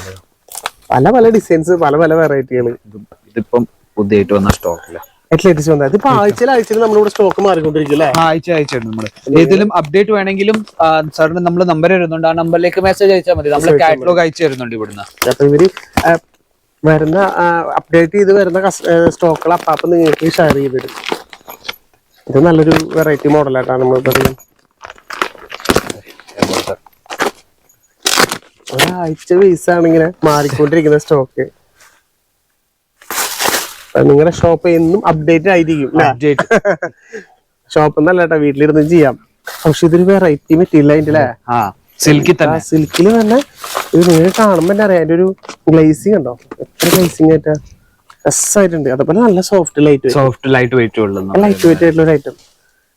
പല പല ഡിസൈൻസ്, പല പല വെറൈറ്റികൾ. ഇതിപ്പം പുതിയതായിട്ട് വന്ന സ്റ്റോക്കില്ല. ഇതിപ്പോ ആഴ്ചയിൽ നമ്മളിവിടെ സ്റ്റോക്ക് മാറിക്കൊണ്ടിരിക്കും അല്ലേ? ആഴ്ച നമ്മള് ഏതെങ്കിലും അപ്ഡേറ്റ് വേണമെങ്കിലും സാറിന് നമ്മൾ നമ്പർ വരുന്നുണ്ട്, ആ നമ്പറിലേക്ക് മെസ്സേജ് അയച്ചാൽ മതി. നമ്മൾ കാറ്റലോഗ് അയച്ചു തരുന്നുണ്ട് ഇവിടുന്ന്. അപ്പൊ ഇവര് വരുന്ന അപ്ഡേറ്റ് ചെയ്ത് വരുന്ന സ്റ്റോക്കുകൾ അപ്പം നിങ്ങൾക്ക് ഷെയർ ചെയ്ത് തരും. ഇത് നല്ലൊരു വെറൈറ്റി മോഡലായിട്ടാണ് നമ്മൾ പറയുന്നത്. ഒരാഴ്ച ബേസാണ് ഇങ്ങനെ മാറിക്കൊണ്ടിരിക്കുന്ന സ്റ്റോക്ക്. നിങ്ങളുടെ ഷോപ്പ് എന്നും അപ്ഡേറ്റ് ആയിരിക്കും. ഷോപ്പ് എന്നല്ല കേട്ടോ, വീട്ടിലിരുന്ന് ചെയ്യാം. പക്ഷെ ഇതൊരു വെറൈറ്റി മെറ്റീരിയൽ അതിന്റെ അല്ലേ? സിൽക്കില് തന്നെ ഇത് നിങ്ങൾ കാണുമ്പോ തന്നെ അറിയാം. അതിന്റെ ഒരു ഗ്ലേസിംഗ് ഉണ്ടോ? എത്ര ഗ്ലേസിംഗ് ആയിട്ടാ, രസമായിട്ടുണ്ട്. അതേപോലെ നല്ല സോഫ്റ്റ് ലൈറ്റ് വെയിറ്റ് ആയിട്ടുള്ള ഒരു ഐറ്റം.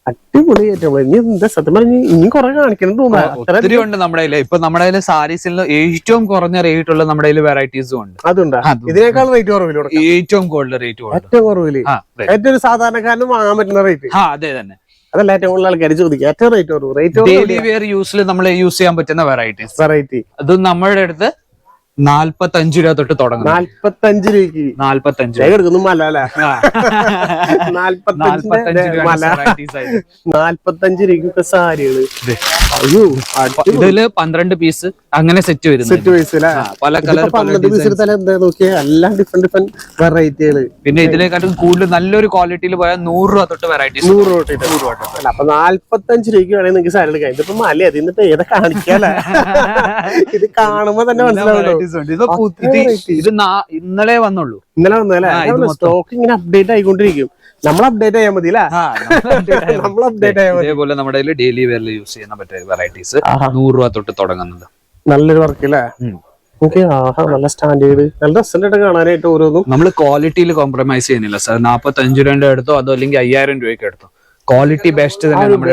അടിപൊളി ഐറ്റം. ഇനി എന്താ സത്യം പറഞ്ഞ ഇനി കുറെ കാണിക്കണം തോന്നുന്നു. ഒത്തിരി ഉണ്ട് നമ്മുടെ കയ്യിൽ. ഇപ്പൊ നമ്മുടെ കയ്യിൽ സാരീസിൽ ഏറ്റവും കുറഞ്ഞ റേറ്റ് ഉള്ള നമ്മുടെ കയ്യിൽ വെറൈറ്റീസും ഉണ്ട്. അതുണ്ട്. ഇതിനേക്കാൾ റേറ്റ് കുറവില്ല. ഏറ്റവും കൂടുതൽ റേറ്റ് ഏറ്റവും കുറവില്ല. ഏറ്റവും ഒരു സാധാരണക്കാരന് വാങ്ങാൻ പറ്റുന്ന റേറ്റ്. അതെ തന്നെ. അതല്ല ഏറ്റവും കൂടുതൽ ആൾക്കാർ ചോദിക്കുക. ഏറ്റവും റേറ്റ് ഡെയിലി വെയർ യൂസിൽ നമ്മൾ യൂസ് ചെയ്യാൻ പറ്റുന്ന വെറൈറ്റി. അത് നമ്മുടെ അടുത്ത് 45 രൂപ തൊട്ട് തുടങ്ങും. 45 രൂപയ്ക്ക് 45 എടുക്കുന്നു മല അല്ലേ? 45 രൂപയ്ക്കൊക്കെ സാരികള്. ഇതില് 12 പീസ് അങ്ങനെ സെറ്റ് വരുന്നത്. പല കളർ 12 പീസിൽ തന്നെ എന്താ നോക്കിയാൽ എല്ലാം ഡിഫറെന്റ് വെറൈറ്റികള്. പിന്നെ ഇതിനെക്കാട്ടും കൂടുതൽ നല്ലൊരു ക്വാളിറ്റിയിൽ പോയാൽ 100 രൂപ തൊട്ട് വെറൈറ്റീസ്. 100 രൂപ. അപ്പൊ 45 രൂപയ്ക്ക് വേണമെങ്കിൽ നിങ്ങൾക്ക് സാരി എടുക്കാം. ഇതിപ്പോ മല അതിന്നിട്ട് ഏതാ കാണിക്കാല്ലേ? ഇത് കാണുമ്പോ തന്നെ മനസ്സിലാവുള്ളൂ. ഇത് ഇന്നലെ വന്നുള്ളൂ. ഇന്നലെ വന്നല്ലേ? സ്റ്റോക്ക് ഇങ്ങനെ അപ്ഡേറ്റ് ആയിക്കൊണ്ടിരിക്കും. നമ്മൾ അപ്ഡേറ്റ് ചെയ്യാൻ മതി. നമ്മൾ അപ്ഡേറ്റ് ചെയ്യാൻ മതി. ഇതേപോലെ നമ്മുടെ ഡെയിലി വെയറിൽ യൂസ് ചെയ്യുന്ന പറ്റിയ വെറൈറ്റീസ് 100 രൂപ തൊട്ട് തുടങ്ങുന്നത്. നല്ലൊരു വർക്ക് അല്ലേ? നല്ല സ്റ്റാൻഡേർഡ്, നല്ല രസം കാണാനായിട്ട്. ഓരോന്നും നമ്മൾ ക്വാളിറ്റിയിൽ കോംപ്രമൈസ് ചെയ്യുന്നില്ല സാർ. 45 രൂപ എടുത്തോ അതോ അല്ലെങ്കിൽ 5000 രൂപയ്ക്ക് എടുത്തോ, ക്വാളിറ്റി ബെസ്റ്റ് തന്നെ നമ്മുടെ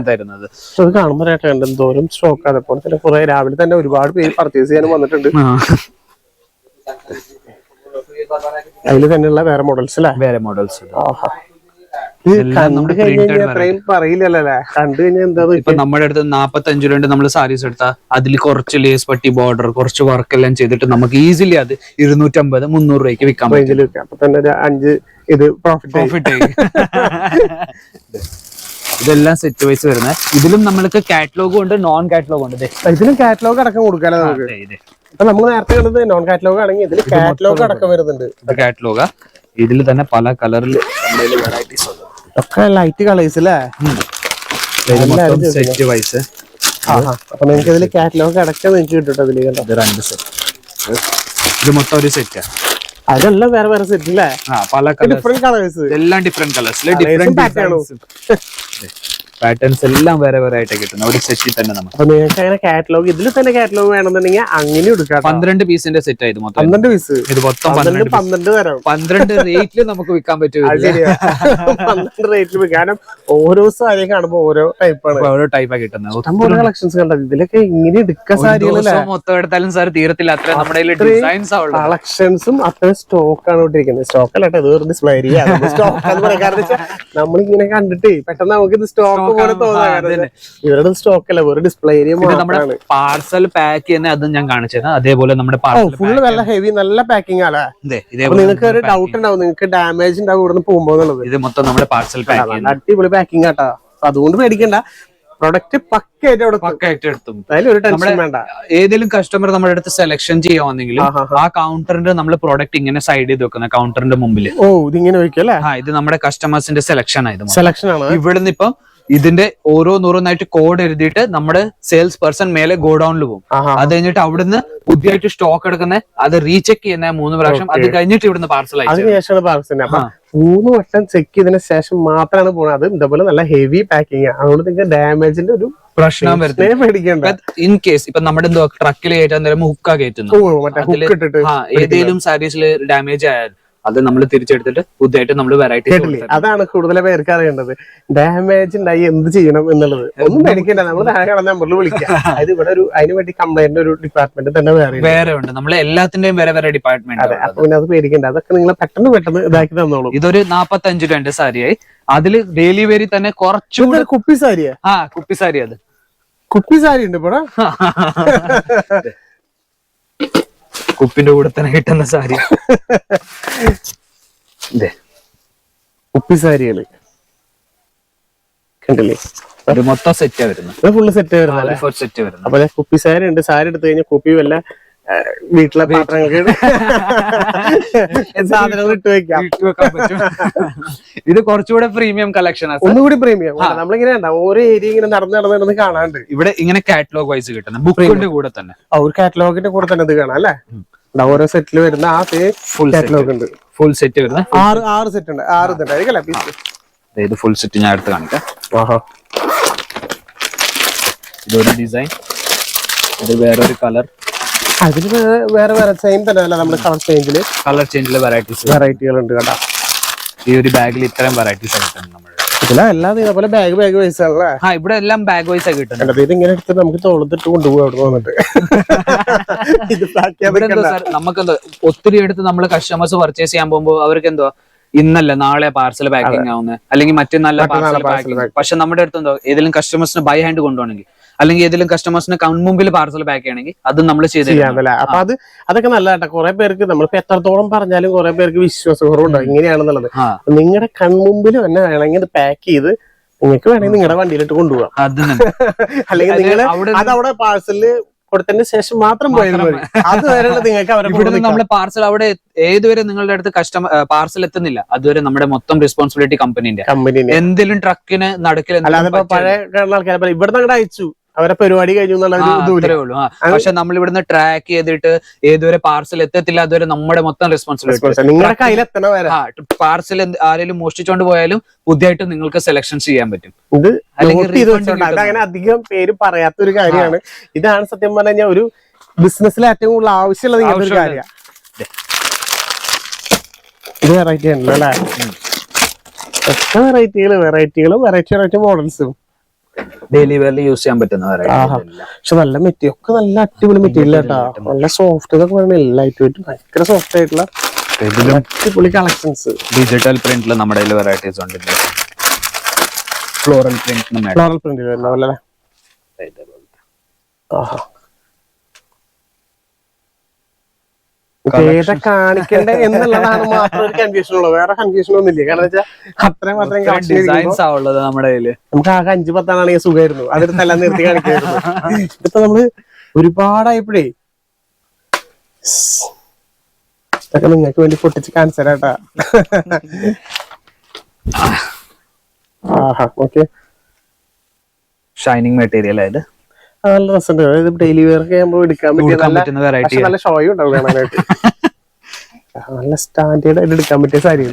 തരുന്നത്. കാണുമ്പോൾ എന്തോരം സ്റ്റോക്ക്. അതേപോലെ തന്നെ കുറെ രാവിലെ തന്നെ ഒരുപാട് പേര് പർച്ചേസ് ചെയ്യാനും വന്നിട്ടുണ്ട്. അതിൽ തന്നെയുള്ള വേറെ മോഡൽസ് അല്ലേ? വേറെ മോഡൽസ് പറയില്ലല്ലേ? കണ്ടു കഴിഞ്ഞാൽ എന്താ ഇപ്പൊ നമ്മുടെ അടുത്ത് 45 രൂപ നമ്മൾ സാരീസ് എടുത്താൽ അതിൽ കുറച്ച് ലേസ് പട്ടി ബോർഡർ കുറച്ച് വർക്ക് എല്ലാം ചെയ്തിട്ട് നമുക്ക് ഈസിലി അത് 250-300 രൂപയ്ക്ക് വിൽക്കാൻ പറ്റും. അപ്പൊ തന്നെ ഒരു 5 ഇത് പ്രോഫിറ്റ്. ഇതെല്ലാം സെറ്റ് വൈസ് വരുന്നത്. ഇതിലും നമ്മൾക്ക് കാറ്റലോഗും ഉണ്ട്, നോൺ കാറ്റലോഗും ഉണ്ട്. ഇതിലും കാറ്റലോഗ് അടക്കം കൊടുക്കാലോ നമുക്ക്. അപ്പൊ നമ്മൾ നേരത്തെ കണ്ടത് നോൺ കാറ്റലോഗ് ആണെങ്കിൽ ഇതിൽ കാറ്റലോഗ് അടക്കം വരുന്നുണ്ട്. കാറ്റലോഗ ഇതിൽ തന്നെ പല കളറിൽ വെറൈറ്റീസ് ഒക്കെ ലൈറ്റ് കളേഴ്സ് അല്ലേ? Set vice. അപ്പൊ നിങ്ങൾക്ക് ഇതിൽ കാറ്റലോഗ് അടക്കം നിങ്ങൾക്ക് കിട്ടും. അതിൽ ഇത് 2 സെറ്റ്. ഇത് മൊത്തം ഒരു സെറ്റ്. അതെല്ലാം വേറെ വേറെ സെറ്റ് അല്ലേ? പല ഡിഫറെന്റ് കളേഴ്സ്. എല്ലാം ഡിഫറെന്റ് കളേഴ്സിൽ ഡിഫറെന്റ് പാറ്റേൺസ് എല്ലാം വേറെ വേറെ ആയിട്ട് കിട്ടുന്ന ഒരു സെറ്റിൽ തന്നെ നമുക്ക്. അപ്പൊ നിങ്ങൾക്ക് അങ്ങനെ കാറ്റലോഗ് ഇതിൽ തന്നെ കാറ്റലോഗ് വേണമെന്നുണ്ടെങ്കിൽ അങ്ങനെ എടുക്കാം. 12 പീസിന്റെ സെറ്റ് ആയത് മൊത്തം. 12 പീസ്. ഇത് മൊത്തം 12 തരാം. 12 റേറ്റിൽ നമുക്ക് വിൽക്കാൻ പറ്റും. 12 റേറ്റിൽ കാരണം ഓരോ സാരി കാണുമ്പോ ഓരോ ടൈപ്പാണ് കിട്ടുന്നത്. കളക്ഷൻസ് കണ്ടത് ഇതിലൊക്കെ ഇങ്ങനെ എടുക്കാൻ സാരികളല്ലേ? മൊത്തം എടുത്താലും സാർ തീരത്തില്ല. അത്ര നമ്മുടെ ഡിസൈൻസ് കളക്ഷൻസും അത്ര സ്റ്റോക്കാണ് ഇട്ടിരിക്കുന്നത്. സ്റ്റോക്ക് അല്ലട്ടെ, ഇത് ഒരു ഡിസ്പ്ലേ സ്റ്റോക്ക് പറയാം. കാരണം വെച്ചാൽ നമ്മളിങ്ങനെ കണ്ടിട്ട് പെട്ടെന്ന് നമുക്ക് ഇത് സ്റ്റോക്ക് പോലെ തോന്നാം. ഇവരുടെ സ്റ്റോക്ക് അല്ല, ഒരു ഡിസ്പ്ലേ ഏരിയ. നമ്മുടെ പാർസൽ പാക്ക് ചെയ്യുന്ന അതും ഞാൻ കാണിച്ചത്. അതേപോലെ നമ്മുടെ ഫുള്ള് നല്ല ഹെവി നല്ല പാക്കിംഗ് ആണ്. നിങ്ങൾക്ക് ഒരു ഡൗട്ട് ഉണ്ടാവും, നിങ്ങൾക്ക് ഡാമേജ് ഉണ്ടാവും ഇവിടുന്ന് പോകുമ്പോ എന്നുള്ളത്. ഇത് മൊത്തം നമ്മുടെ പാർസൽ പാക്ക് അടിപൊളി പാക്കിംഗ് ആട്ടാ. അതുകൊണ്ട് പേടിക്കണ്ട. പ്രൊഡക്റ്റ് പക്കയായിട്ട് അവിടെ പക്കായിട്ട് എടുത്തും. അതിലൊരു ടെൻഷൻ വേണ്ട. ഏതെങ്കിലും കസ്റ്റമർ നമ്മുടെ അടുത്ത് സെലക്ഷൻ ചെയ്യുവാണെങ്കിൽ ആ കൗണ്ടറിന്റെ നമ്മൾ പ്രോഡക്റ്റ് ഇങ്ങനെ സൈഡ് ചെയ്ത് വെക്കുന്ന കൗണ്ടറിന്റെ മുമ്പിൽ. ഓ, ഇതിങ്ങനെ വെക്കല്ലേ? ഇത് നമ്മുടെ കസ്റ്റമേഴ്സിന്റെ സെലക്ഷൻ ആയത്. സെലക്ഷൻ ആണ്. ഇവിടുന്ന് ഇപ്പം ഇതിന്റെ ഓരോന്നോരോന്നായിട്ട് കോഡ് എഴുതിയിട്ട് നമ്മുടെ സെയിൽസ് പേഴ്സൺ മേലെ ഗോഡൌണിൽ പോകും. അത് കഴിഞ്ഞിട്ട് അവിടുന്ന് പുതിയതായിട്ട് സ്റ്റോക്ക് എടുക്കുന്ന അത് റീചെക്ക് ചെയ്യുന്ന 3 പ്രാവശ്യം. അത് കഴിഞ്ഞിട്ട് ഇവിടുന്ന് പാർസൽ അയച്ചു. 3 വട്ടം ചെക്ക് ചെയ്തതിനു ശേഷം മാത്രമാണ് പോകുന്നത്. അത് ഇതേപോലെ നല്ല ഹെവി പാക്കിംഗ്. അതുകൊണ്ട് നിങ്ങൾക്ക് ഡാമേജിന്റെ ഒരു പ്രശ്നം വരുന്നത്. ഇൻ കേസ് ഇപ്പൊ നമ്മുടെ എന്തോ ട്രക്കിൽ കയറ്റാൻ നേരം ഹുക്ക കയറ്റുന്നു, ഏതെങ്കിലും സാരീസിൽ ഡാമേജ് ആയാൽ അത് നമ്മൾ തിരിച്ചെടുത്തിട്ട് പുതിയതായിട്ട് നമ്മൾ വെറൈറ്റി. അതാണ് കൂടുതൽ പേർക്ക് അറിയേണ്ടത്. ഡാമേജ് ഉണ്ടായി എന്ത് ചെയ്യണം എന്നുള്ളത്. ഒന്നും പേടിക്കണ്ട, നമ്മൾ നമ്പറിൽ വിളിക്കാം. അത് ഇവിടെ ഒരു അതിന് വേണ്ടി കംപ്ലൈന്റ് ഒരു ഡിപ്പാർട്ട്മെന്റ് തന്നെ വേറെ ഉണ്ട്. നമ്മൾ എല്ലാത്തിന്റെയും വേറെ ഡിപ്പാർട്ട്മെന്റ്. പിന്നെ അത് പേടിക്കണ്ട, അതൊക്കെ നിങ്ങൾ പെട്ടെന്ന് ഇതാക്കി തന്നോളൂ. ഇതൊരു 45 രൂപ സാരിയായി. അതില് ഡെയിലി വേരി തന്നെ കുറച്ചുകൂടെ കുപ്പി സാരിയാ. കുപ്പി സാരി. അത് കുപ്പി സാരി ഉണ്ട് ഇവിടെ. കുപ്പിന്റെ കൂടെ തന്നെ കിട്ടുന്ന സാരി. കുപ്പി സാരികള് കണ്ടില്ലേ? ഒരു മൊത്തം സെറ്റാ വരുന്നത്. ഫുള്ള് സെറ്റ് വരുന്നത്. അപ്പൊ കുപ്പി സാരി ഉണ്ട്. സാരി എടുത്തു കഴിഞ്ഞാൽ കുപ്പി വല്ല വീട്ടിലെ പാത്രങ്ങൾക്ക് സാധനങ്ങൾ ഇട്ട് വെക്കാൻ പറ്റും. ഇത് കുറച്ചുകൂടെ പ്രീമിയം കളക്ഷൻ ആണ്. ഒന്നുകൂടി പ്രീമിയം. നമ്മളിങ്ങനെ ഓരോ ഏരിയ ഇങ്ങനെ നടന്ന് കാണാണ്ട്. ഇവിടെ ഇങ്ങനെ കാറ്റലോഗ് വൈസ് കിട്ടുന്നത് ബുക്കിന്റെ കൂടെ തന്നെ. ഒരു കാറ്റലോഗിന്റെ കൂടെ തന്നെ ഇത് കാണാം അല്ലെ? ഓരോ സെറ്റിൽ വരുന്ന ആ ഫുൾ കാറ്റലോഗ് ഉണ്ട്. ഫുൾ സെറ്റ് വരുന്ന 6 സെറ്റ് ഉണ്ട്. 6 ഇതുണ്ടായിരിക്കും പീസ്. ഇത് ഫുൾ സെറ്റ് ഞാൻ എടുത്ത് കാണിക്കാം. ഇതൊരു ഡിസൈൻ, ഇത് വേറൊരു കളർ. അതിന് വേറെ സെയിം തന്നെ അല്ല, നമ്മുടെ കളർ ചേഞ്ചില് വെറൈറ്റികൾ ഉണ്ട് കേട്ടോ. ഈ ഒരു ബാഗിൽ ഇത്രയും വെറൈറ്റീസ് കിട്ടുന്നുണ്ട് നമ്മുടെ. ഇതിലെല്ലാം ഇതേപോലെ ബാഗ് വൈസ് ആണല്ലേ? ഇവിടെ എല്ലാം ബാഗ് വൈസ് ആയി കിട്ടുന്നുണ്ട്. ഇത് ഇങ്ങനെ എടുത്ത് നമുക്ക് തോളത്തിട്ട് കൊണ്ടുപോകും അവിടെ വന്നിട്ട്. നമുക്കെന്തോ ഒത്തിരി എടുത്ത് നമ്മള് കസ്റ്റമേഴ്സ് പർച്ചേസ് ചെയ്യാൻ പോകുമ്പോൾ അവർക്ക് എന്തോ ഇന്നല്ല നാളെ പാർസൽ പാക്കിംഗ് ആവുന്നത്, അല്ലെങ്കിൽ മറ്റന്നാൾ പാർസൽ പാക്കിംഗ്. പക്ഷെ നമ്മുടെ അടുത്ത് എന്തോ ഏതെങ്കിലും കസ്റ്റമേഴ്സിന് ബൈ ഹാൻഡ് കൊണ്ടുപോകണമെങ്കിൽ, അല്ലെങ്കിൽ ഏതെങ്കിലും കസ്റ്റമേഴ്സിന് മുമ്പിൽ പാർസൽ പാക്ക് ചെയ്യണമെങ്കിൽ അതും നമ്മൾ ചെയ്യാമല്ലേ? അപ്പൊ അതൊക്കെ നല്ല കേട്ടോ. കുറെ പേർക്ക് നമ്മളിപ്പോ എത്രത്തോളം പറഞ്ഞാലും കുറെ പേർക്ക് വിശ്വാസക്കുറവുണ്ടാവും ഇങ്ങനെയാണെന്നുള്ളത്. നിങ്ങളുടെ കൺമുമ്പിൽ തന്നെ വേണമെങ്കിൽ ഇത് പാക്ക് ചെയ്ത് നിങ്ങൾക്ക് വേണമെങ്കിൽ നിങ്ങളുടെ വണ്ടിയിലിട്ട് കൊണ്ടുപോകാം. അല്ലെങ്കിൽ നിങ്ങൾ അതവിടെ പാർസലില് കൊടുത്തതിന് ശേഷം മാത്രം പോയത് മതി. അതുവരെ നിങ്ങൾക്ക് അവരെ നമ്മള് പാർസൽ അവിടെ ഏതുവരെ നിങ്ങളുടെ അടുത്ത് പാർസൽ എത്തുന്നില്ല അതുവരെ നമ്മുടെ മൊത്തം റെസ്പോൺസിബിലിറ്റി കമ്പനിന്റെ. എന്തെങ്കിലും ട്രക്കിന് നടക്കില്ല. അല്ലാതെ പഴയ ആൾക്കാരെ ഇവിടെ നിന്ന് അയച്ചു അവരെ പരിപാടി കഴിഞ്ഞു ഉള്ളൂ. പക്ഷെ നമ്മൾ ഇവിടുന്ന് ട്രാക്ക് ചെയ്തിട്ട് ഏതുവരെ പാർസൽ എത്തത്തില്ല അതുവരെ നമ്മുടെ മൊത്തം റെസ്പോൺസിബിലിറ്റി. നിങ്ങളുടെ കയ്യിലെത്തണ വരെ. പാർസൽ ആരെങ്കിലും മോഷ്ടിച്ചോണ്ട് പോയാലും പുതിയതായിട്ട് നിങ്ങൾക്ക് സെലക്ഷൻ ചെയ്യാൻ പറ്റും. ഇത് അതങ്ങനെ അധികം പേര് പറയാത്തൊരു കാര്യമാണ്. ഇതാണ് സത്യം പറഞ്ഞു കഴിഞ്ഞാൽ ഒരു ബിസിനസ്സിൽ ഏറ്റവും കൂടുതൽ ആവശ്യമുള്ളത് ഇങ്ങനത്തെ ഒരു കാര്യമാണ്. ഇത് വെറൈറ്റി ഉണ്ടല്ലോ അല്ലെ? എത്ര വെറൈറ്റി മോഡൽസും ഡെയിലി വെയറിൽ യൂസ് ചെയ്യാൻ പറ്റുന്ന. പക്ഷെ നല്ല മെറ്റീരിയൽ ഒക്കെ നല്ല അടിപൊളി മെറ്റീരിയൽ കേട്ടോ. നല്ല സോഫ്റ്റ് ഇതൊക്കെ പറഞ്ഞാൽ ലൈറ്റ് വെയിറ്റ് ഭയങ്കര സോഫ്റ്റ് ആയിട്ടുള്ള അടിപൊളി കളക്ഷൻസ്. ഡിജിറ്റൽ പ്രിന്റിൽ നമ്മുടെ വെറൈറ്റീസ് ഉണ്ട്. ഫ്ലോറൽ പ്രിന്റ് വരുന്നല്ലേ? ഏതാ കാണിക്കണ്ടേ എന്നുള്ളതാണ് മാത്രം ഒരു കൺഫ്യൂഷൻ ഉള്ളത്. വേറെ കൺഫ്യൂഷൻ ഒന്നും ഇല്ല. കാരണം വെച്ചാൽ അത്രയും നമ്മുടെ കയ്യില് നമുക്ക് ആകെ 5-10 സുഖമായിരുന്നു. അതെടുത്ത് എല്ലാം നിർത്തി കാണിക്കായിരുന്നു. ഇതിപ്പോ നമ്മള് ഒരുപാടായപ്പോഴേ ഇതൊക്കെ നിങ്ങൾക്ക് വേണ്ടി പൊട്ടിച്ച് കാണിച്ചു തരാട്ടാ. ഓക്കെ, ഷൈനിങ് മെറ്റീരിയൽ ആയത് നല്ല രസമുണ്ട്. അതായത് ഡെയിലി വെയർ ഒക്കെ ആകുമ്പോൾ എടുക്കാൻ പറ്റിയ നല്ല ഷോയും ഉണ്ടാവും കാണാനായിട്ട്. നല്ല സ്റ്റാൻഡേർഡ് ആയിട്ട് എടുക്കാൻ പറ്റിയ സാരികൾ.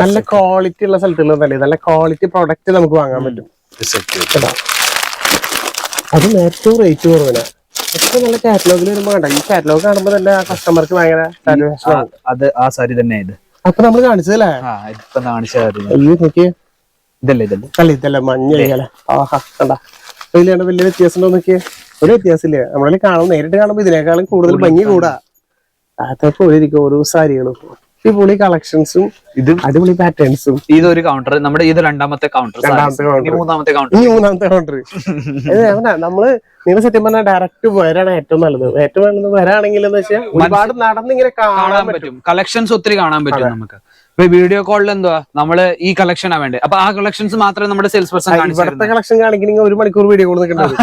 നല്ല ക്വാളിറ്റി ഉള്ള സ്ഥലത്തുള്ളതല്ലേ, നല്ല ക്വാളിറ്റി പ്രൊഡക്റ്റ് നമുക്ക് വാങ്ങാൻ പറ്റും. അതും ഏറ്റവും റേറ്റ് കുറവില്ല. ഏറ്റവും നല്ല കാറ്റലോഗിൽ വരുമ്പോ വേണ്ട. ഈ കാറ്റലോഗ് കാണുമ്പോ തന്നെ ആ കസ്റ്റമർക്ക് ഭയങ്കര അത് ആ സാരി തന്നെ ഇത്. അപ്പൊ നമ്മള് കാണിച്ചതല്ലേ? ഇതല്ല മഞ്ഞ ആഹാ കണ്ടാ. ഇതിലാണ്ട് വലിയ വ്യത്യാസം ഉണ്ടോ നോക്കിയേ? ഒരു വ്യത്യാസമില്ല. നമ്മളെ കാണും നേരിട്ട് കാണുമ്പോ ഇതിനേക്കാളും കൂടുതൽ ഭംഗി കൂടാ. അതൊക്കെ ഒരിക്കും ഓരോ സാരികളും. അടിപൊളി കളക്ഷൻസും ഇതും അടിപൊളി പാറ്റേൺസും. ഇതൊരു കൗണ്ടർ, നമ്മുടെ ഇത് രണ്ടാമത്തെ കൗണ്ടർ, മൂന്നാമത്തെ കൗണ്ടർ. നമ്മള് നിങ്ങൾ സത്യം പറഞ്ഞാൽ ഡയറക്റ്റ് വരാണ് ഏറ്റവും നല്ലത്. ഏറ്റവും നല്ലത് വരാണെങ്കിൽ എന്ന് വെച്ചാൽ ഒരുപാട് നടന്നിങ്ങനെ കാണാൻ പറ്റും, കളക്ഷൻസ് ഒത്തിരി കാണാൻ പറ്റും നമുക്ക്. ഇപ്പൊ വീഡിയോ കോളിൽ എന്തുവാ നമ്മള് ഈ കളക്ഷനാ വേണ്ടത്, അപ്പൊ ആ കളക്ഷൻസ് മാത്രമേ നമ്മുടെ സെയിൽസ് പേഴ്സൺ ഇവിടുത്തെ കളക്ഷൻ കാണിക്കണമെങ്കിൽ 1 മണിക്കൂർ വീഡിയോ കോൾ നിൽക്കേണ്ടത്.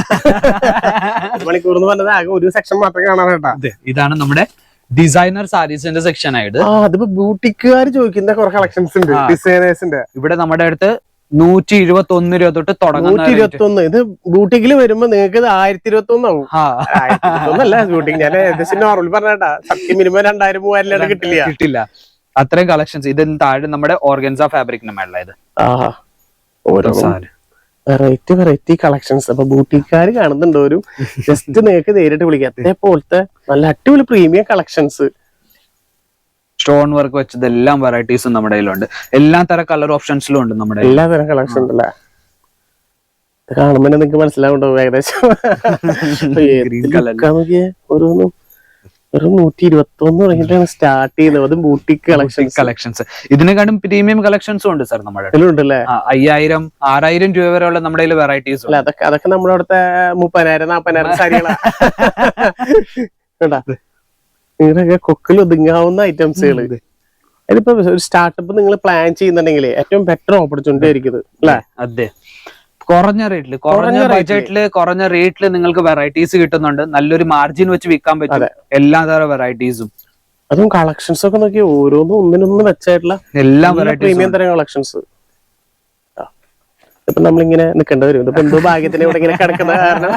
1 മണിക്കൂർ എന്ന് പറഞ്ഞത് ആകെ ഒരു സെക്ഷൻ മാത്രം കാണാനായിട്ടാ. ഇതാണ് നമ്മുടെ ഡിസൈനർ സാരീസിന്റെ സെക്ഷൻ ആയിട്ട്. അതിപ്പോ ബ്യൂട്ടിക്കാർ ചോദിക്കുന്ന കുറെ കളക്ഷൻസ് ഉണ്ട് ഡിസൈനേഴ്സിന്റെ. ഇവിടെ നമ്മുടെ അടുത്ത് 121 രൂപ തൊട്ട് തുടങ്ങുന്ന 121. ഇത് ബ്യൂട്ടിക്കിൽ വരുമ്പോ നിങ്ങൾക്ക് 1021 ആവും. 1021 അല്ല ബ്യൂട്ടിക്ക്, ഞാൻ ഏകദേശം നോർമൽ പറഞ്ഞാ സത്യം മിനിമം 2000-3000 കിട്ടില്ല. അത്രയും കളക്ഷൻസ്. ഇതിന് താഴെ നമ്മുടെ ഓർഗൻസ ഫാബ്രിക്കിന് മേളിലായത് വെറൈറ്റി കളക്ഷൻസ്. അപ്പൊ ബ്യൂട്ടിക്കാര് കാണുന്നുണ്ടോ, ഒരു ജസ്റ്റ് നിങ്ങൾക്ക് നേരിട്ട് വിളിക്കാം. അതേപോലത്തെ നല്ല അടിപൊളി പ്രീമിയം കളക്ഷൻസ്, സ്റ്റോൺ വർക്ക് വെച്ചത് എല്ലാം വെറൈറ്റീസും നമ്മുടെ കയ്യിലുണ്ട്. എല്ലാ തരം കളർ ഓപ്ഷൻസിലും ഉണ്ട് നമ്മുടെ എല്ലാ തരം കളക്ഷൻ ഉണ്ടല്ലേ. കാണുമ്പോ നിങ്ങക്ക് മനസ്സിലാവുണ്ടോ ഏകദേശം. ഓരോന്നും ഒരു 121 തുടങ്ങിയിട്ടാണ് സ്റ്റാർട്ട് ചെയ്യുന്നത്. അതും ബൂട്ടിക് കളക്ഷൻസ്. ഇതിനെക്കാളും പ്രീമിയം കളക്ഷൻസും ഉണ്ട് സാർ നമ്മുടെ ഉണ്ടല്ലേ. 5000-6000 രൂപ വരെയുള്ള നമ്മുടെ കയ്യിൽ വെറൈറ്റീസ്. അതൊക്കെ നമ്മുടെ അവിടുത്തെ 30,000-40,000 സാരികളാ. നിങ്ങളൊക്കെ കൊക്കിൽ ഒതുങ്ങാവുന്ന ഐറ്റംസുകൾ. അതിപ്പോ ഒരു സ്റ്റാർട്ടപ്പ് നിങ്ങൾ പ്ലാൻ ചെയ്യുന്നുണ്ടെങ്കിൽ ഏറ്റവും ബെറ്റർ ഓപ്പർച്യൂണിറ്റി ആയിരിക്കും അല്ലെ. അതെ, കുറഞ്ഞ റേറ്റില്, കുറഞ്ഞ ബഡ്ജറ്റില്, കുറഞ്ഞ റേറ്റില് നിങ്ങൾക്ക് വെറൈറ്റീസ് കിട്ടുന്നുണ്ട്. നല്ലൊരു മാർജിൻ വെച്ച് വിൽക്കാൻ പറ്റും എല്ലാ തരം വെറൈറ്റീസും. അതും കളക്ഷൻസ് ഒക്കെ നോക്കി ഓരോന്നും ഒന്നിനൊന്നും വെച്ചായിട്ടുള്ള എല്ലാ പ്രീമിയം തരം കളക്ഷൻസ്. ഇപ്പൊ നമ്മളിങ്ങനെ നിൽക്കേണ്ടി വരും. ഇപ്പൊ എന്തോ ഭാഗ്യത്തിന് ഇവിടെ ഇങ്ങനെ കിടക്കുന്ന കാരണം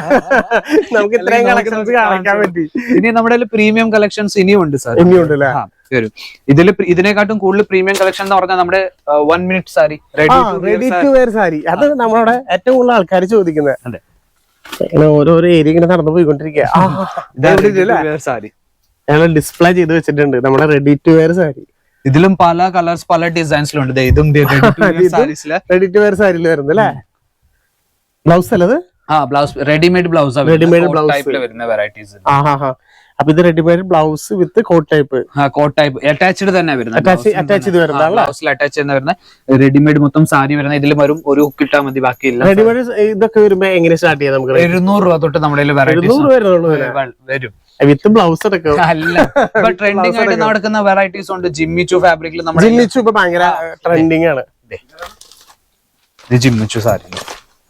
നമുക്ക് ഇത്രയും കളക്ഷൻസ് കാണിക്കാൻ പറ്റി. ഇനി നമ്മുടെ പ്രീമിയം കളക്ഷൻസ് ഇനിയും ഉണ്ട് സാർ, ഇനിയുണ്ട് അല്ലേ. ഇതിനെക്കാട്ടും കൂടുതൽ പ്രീമിയം കളക്ഷൻ എന്ന് പറഞ്ഞാൽ നമ്മുടെ 1 minute sari, ready to wear sari. അത് നമ്മുടെ ഏറ്റവും കൂടുതൽ ആൾക്കാർ ചോദിക്കുന്നത്. ഓരോരോ ഏരിയ ഇങ്ങനെ നടന്നു പോയിക്കൊണ്ടിരിക്കുക. സാരി ഞങ്ങൾ ഡിസ്പ്ലേ ചെയ്ത് വെച്ചിട്ടുണ്ട് നമ്മുടെ റെഡി ടു വെയർ സാരി. ഇതിലും പല കളേഴ്സ്, പല ഡിസൈൻസിലുണ്ട്. ഇതും റെഡി ടു വെയർ സാരിയിൽ വരുന്നത് അല്ലേ. ബ്ലൗസ് അല്ലത്, blouse readymade blouse, readymade blouse വരുന്ന വെറൈറ്റീസ്. അപ്പൊ ഇത് readymade blouse with coat type. Coat type attached തന്നെ വരുന്നത്, അറ്റാച്ച് ചെയ്ത് ബ്ലൗസിൽ അറ്റാച്ച് ചെയ്യുന്ന വരുന്ന റെഡിമെയ്ഡ് മൊത്തം സാരി വരുന്ന. ഇതിൽ വരും ഒരു ഹുക്ക് ഇട്ടാൽ മതി, ബാക്കിയില്ല. റെഡിമെയ്ഡ് ഇതൊക്കെ വരുമ്പോ എങ്ങനെ സ്റ്റാർട്ട് ചെയ്യാം നമുക്ക്? 200 രൂപ തൊട്ട് നമ്മുടെ വെറൈറ്റീസ് വരും വിത്ത് ബ്ലൗസ് അടക്കം. അല്ല, ഇപ്പൊ ട്രെൻഡിങ് ആയിട്ട് നടക്കുന്ന വെറൈറ്റീസ് ഉണ്ട്. ജിമ്മിച്ചു ഫാബ്രിക്കിൽ ജിമ്മിച്ചു ഇപ്പൊ ഭയങ്കര ട്രെൻഡിങ് ആണ്. ഇത് ജിമ്മിച്ചു സാരി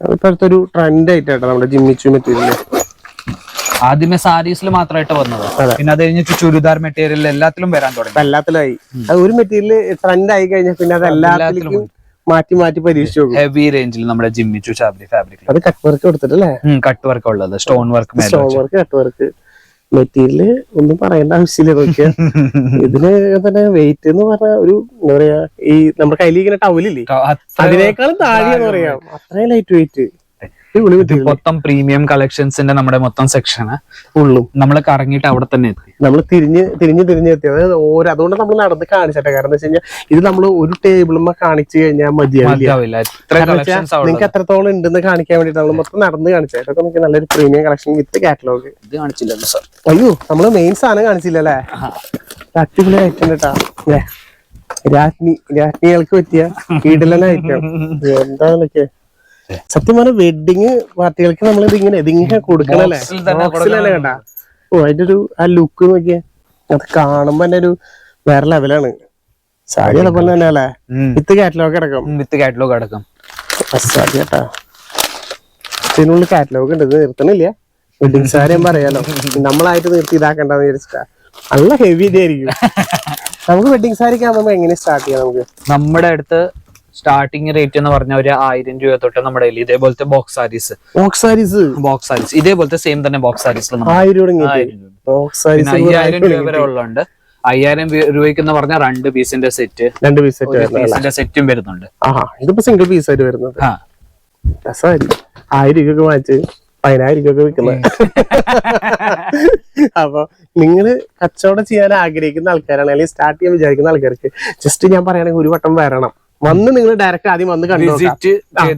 ഇപ്പോഴത്തെ ഒരു ട്രെൻഡ് ആയിട്ടാണ് നമ്മുടെ ജിമ്മിച്ചു മെറ്റീരിയൽ. ആദ്യമേ സാരീസിൽ മാത്രമായിട്ട് വന്നത്, പിന്നെ അത് കഴിഞ്ഞിട്ട് ചുരിദാർ മെറ്റീരിയൽ എല്ലാത്തിലും വരാൻ തുടങ്ങി. എല്ലാത്തിലായി. അത് ഒരു മെറ്റീരിയൽ ട്രെൻഡ് ആയി കഴിഞ്ഞാൽ പിന്നെ അത് എല്ലാത്തിലും മാറ്റി മാറ്റി പരീക്ഷിച്ചു നോക്കും. ഹെവി റേഞ്ചിൽ നമ്മുടെ ജിമ്മിച്ചു ഫാബ്രിക്. അത് കട്ട് വർക്ക് കൊടുത്തിട്ടല്ലേ? കട്ട് വർക്ക് ഉള്ളത്, stone work, cut work material ഒന്നും പറയേണ്ട ആവശ്യമില്ല. നോക്കിയാ ഇതിന് തന്നെ വെയിറ്റ് എന്ന് പറഞ്ഞാൽ ഒരു എന്താ പറയാ, ഈ നമ്മുടെ കയ്യിൽ ഇങ്ങനെ ടവലില്ലേ അതിനേക്കാളും താഴെയെന്ന് പറയാം. അത്രയും ലൈറ്റ് വെയിറ്റ്. മൊത്തം പ്രീമിയം കളക്ഷൻസിന്റെ നമ്മുടെ മൊത്തം സെക്ഷന് ഫുള്ളും നമ്മൾ കറങ്ങിയിട്ട് അവിടെ തന്നെ എത്തി. നമ്മൾ തിരിഞ്ഞ് എത്തി. അതായത് അതുകൊണ്ട് നമ്മൾ നടന്ന് കാണിച്ചിട്ടെ. കാരണം എന്താ വെച്ച് കഴിഞ്ഞാൽ ഇത് നമ്മൾ ഒരു ടേബിളുമ്മ കാണിച്ചു കഴിഞ്ഞാൽ മതിയാവില്ല. നിങ്ങൾക്ക് എത്രത്തോളം ഉണ്ടെന്ന് കാണിക്കാൻ വേണ്ടിട്ട് നമ്മൾ മൊത്തം നടന്ന് കാണിച്ചത്. ഇതൊക്കെ നമുക്ക് നല്ലൊരു പ്രീമിയം കളക്ഷൻ വിത്ത് കാറ്റലോഗ്. ഇത് കാണിച്ചില്ലല്ലോ സാർ. അയ്യോ, നമ്മള് മെയിൻ സാധനം കാണിച്ചില്ലല്ലേ. അടിപൊളി ഐറ്റം കേട്ടാ. രാജ്ഞികൾക്ക് പറ്റിയ വീട്ടിലെ ഐറ്റം എന്താന്നൊക്കെ. സത്യം പറഞ്ഞ വെഡിങ് പാർട്ടികൾക്ക് നമ്മൾ ഇതിങ്ങനെ കൊടുക്കണല്ലേ. കണ്ടാ അതിന്റെ ഒരു ആ ലുക്ക് നോക്കിയാ, അത് കാണുമ്പോ തന്നെ ഒരു വേറെ ലെവലാണ്. സാരി അതേപോലെ തന്നെ അല്ലേ. വിത്ത് കാറ്റലോഗ് അടക്കം. സാരി കേട്ടാ, ഇതിനുള്ളിൽ കാറ്റലോഗ് ഉണ്ട്. ഇത് നിർത്തണില്ല. വെഡിങ് സാരി പറയാലോ, നമ്മളായിട്ട് നിർത്തി ഇതാക്കണ്ടെന്ന് വിചാരിച്ചിട്ടാ. നല്ല ഹെവി ഇതായിരിക്കും. നമുക്ക് വെഡിങ് സാരിക്ക് ആകുമ്പോ എങ്ങനെ സ്റ്റാർട്ട് ചെയ്യാം? നമുക്ക് നമ്മുടെ അടുത്ത് സ്റ്റാർട്ടിംഗ് റേറ്റ് എന്ന് പറഞ്ഞ ഒരു 1000 രൂപ തൊട്ട് നമ്മുടെ ഇതേപോലത്തെ ബോക്സ് സാരീസ് ഇതേപോലത്തെ സെയിം തന്നെ ബോക്സ് സാരീസ് 5000 രൂപ വരെ ഉള്ളുണ്ട്. 5000 രൂപയ്ക്ക് എന്ന് പറഞ്ഞാൽ 2 പീസിന്റെ സെറ്റും വരുന്നുണ്ട്. ഇതിപ്പോ സിംഗിൾ പീസ് ആയിട്ട് വരുന്നത്. 1000 രൂപയൊക്കെ വാങ്ങിച്ച് 10,000 രൂപയൊക്കെ വിൽക്കുന്നത്. അപ്പൊ നിങ്ങള് കച്ചവടം ചെയ്യാൻ ആഗ്രഹിക്കുന്ന ആൾക്കാരാണ്, അല്ലെങ്കിൽ സ്റ്റാർട്ട് ചെയ്യാൻ വിചാരിക്കുന്ന ആൾക്കാർക്ക് ജസ്റ്റ് ഞാൻ പറയുകയാണെങ്കിൽ ഒരു വട്ടം വരണം. വന്ന് നിങ്ങൾ ഡയറക്റ്റ് ആദ്യം വന്ന് കണ്ടു,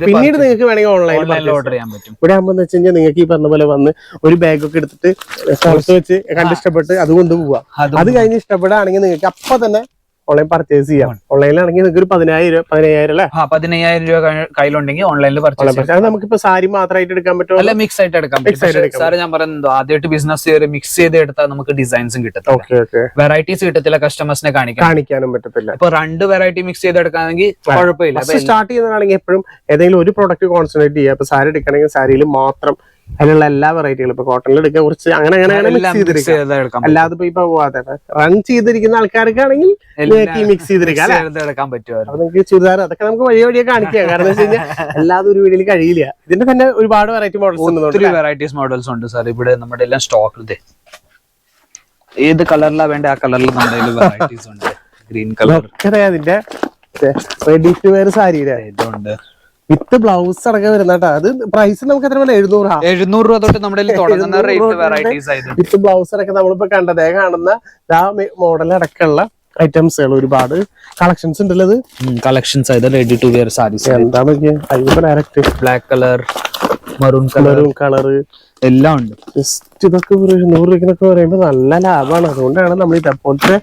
പിന്നീട് നിങ്ങൾക്ക് വേണമെങ്കിൽ ഓൺലൈനിൽ ഓർഡർ ചെയ്യാൻ പറ്റും. ഇവിടെ ആകുമ്പോൾ വെച്ച് കഴിഞ്ഞാൽ നിങ്ങൾക്ക് ഈ പറഞ്ഞ പോലെ വന്ന് ഒരു ബാഗൊക്കെ എടുത്തിട്ട് സ്ഥലത്ത് വെച്ച് കണ്ടിഷ്ടപ്പെട്ട് അത് കൊണ്ടുപോവാം. അത് കഴിഞ്ഞ് ഇഷ്ടപ്പെടുകയാണെങ്കിൽ നിങ്ങൾക്ക് അപ്പൊ തന്നെ ഓൺലൈൻ പർച്ചേസ് ചെയ്യാം. ഓൺലൈനിലാണെങ്കിൽ നിങ്ങൾക്ക് ഒരു 15,000 അല്ലേ? 15,000 രൂപ കയ്യിലുണ്ടെങ്കിൽ ഓൺലൈനിൽ പർച്ചേസ്. അത് നമുക്കിപ്പോ സാരി മാത്രമായിട്ട് എടുക്കാൻ പറ്റുമോ? അല്ല, മിക്സ് ആയിട്ട് എടുക്കാം. സാർ ഞാൻ പറയുന്നത് ആദ്യമായിട്ട് ബിസിനസ് മിക്സ് ചെയ്ത് എടുത്താൽ നമുക്ക് ഡിസൈൻസും കിട്ടത്തില്ല, വെറൈറ്റീസ് കിട്ടത്തില്ല, കസ്റ്റമേഴ്സിനെ കാണിക്കാനും പറ്റത്തില്ല. ഇപ്പൊ 2 വെറൈറ്റി മിക്സ് ചെയ്ത് എടുക്കാണെങ്കിൽ കുഴപ്പമില്ല. സ്റ്റാർട്ട് ചെയ്യുന്നതാണെങ്കിൽ എപ്പോഴും ഏതെങ്കിലും ഒരു പ്രൊഡക്റ്റ് കോൺസെൻട്രേറ്റ് ചെയ്യുക. ഇപ്പൊ സാരി എടുക്കണമെങ്കിൽ സാരിയിൽ മാത്രം അതിലുള്ള എല്ലാ വെറൈറ്റികളും ഇപ്പൊ കോട്ടണിൽ എടുക്കുക, കുറച്ച് അങ്ങനെ അല്ലാതെ ഇപ്പൊ റൺ ചെയ്തിരിക്കുന്ന ആൾക്കാർക്കാണെങ്കിൽ മിക്സ് ചെയ്തെടുക്കാൻ പറ്റും. നിങ്ങൾക്ക് ചുരിദാർ അതൊക്കെ നമുക്ക് വഴിയെ കാണിക്കാം. കാരണം വെച്ച് കഴിഞ്ഞാൽ എല്ലാതും ഒരു വീഡിയോയിൽ കഴിയില്ല. ഇതിന്റെ തന്നെ ഒരുപാട് വെറൈറ്റി മോഡൽസ് ഉണ്ട് സാർ ഇവിടെ നമ്മുടെ എല്ലാം സ്റ്റോക്ക്. ഏത് കളറിലാണ് വേണ്ട ആ കളറിൽ നമ്മുടെ വെറൈറ്റീസ് ഉണ്ട്. ഗ്രീൻ കളർ അതിന്റെ റെഡി ടു വെയർ സാരിയുടെ ഇതുണ്ട് വിത്ത് ബ്ലൗസ് അടക്കം വരുന്നേട്ടാ. അത് പ്രൈസ് നമുക്ക് എത്ര 700 രൂപ തൊട്ട് നമ്മുടെ വിത്ത് ബ്ലൗസ് അടക്കം നമ്മളിപ്പോ കാണുന്ന ആ മോഡൽ അടക്കമുള്ള ഐറ്റംസുകൾ ഒരുപാട് കളക്ഷൻസ് ഉണ്ടല്ലോ. കളക്ഷൻസ് ആയത് റെഡി ടു വെയർ സാരീസ്. എന്താണ് direct black colour, maroon colour എല്ലാം ഉണ്ട്. ജസ്റ്റ് ഇതൊക്കെ 100 രൂപയ്ക്കൊക്കെ പറയുമ്പോ നല്ല ലാഭമാണ്. അതുകൊണ്ടാണ് നമ്മൾ ഇതേപോലത്തെ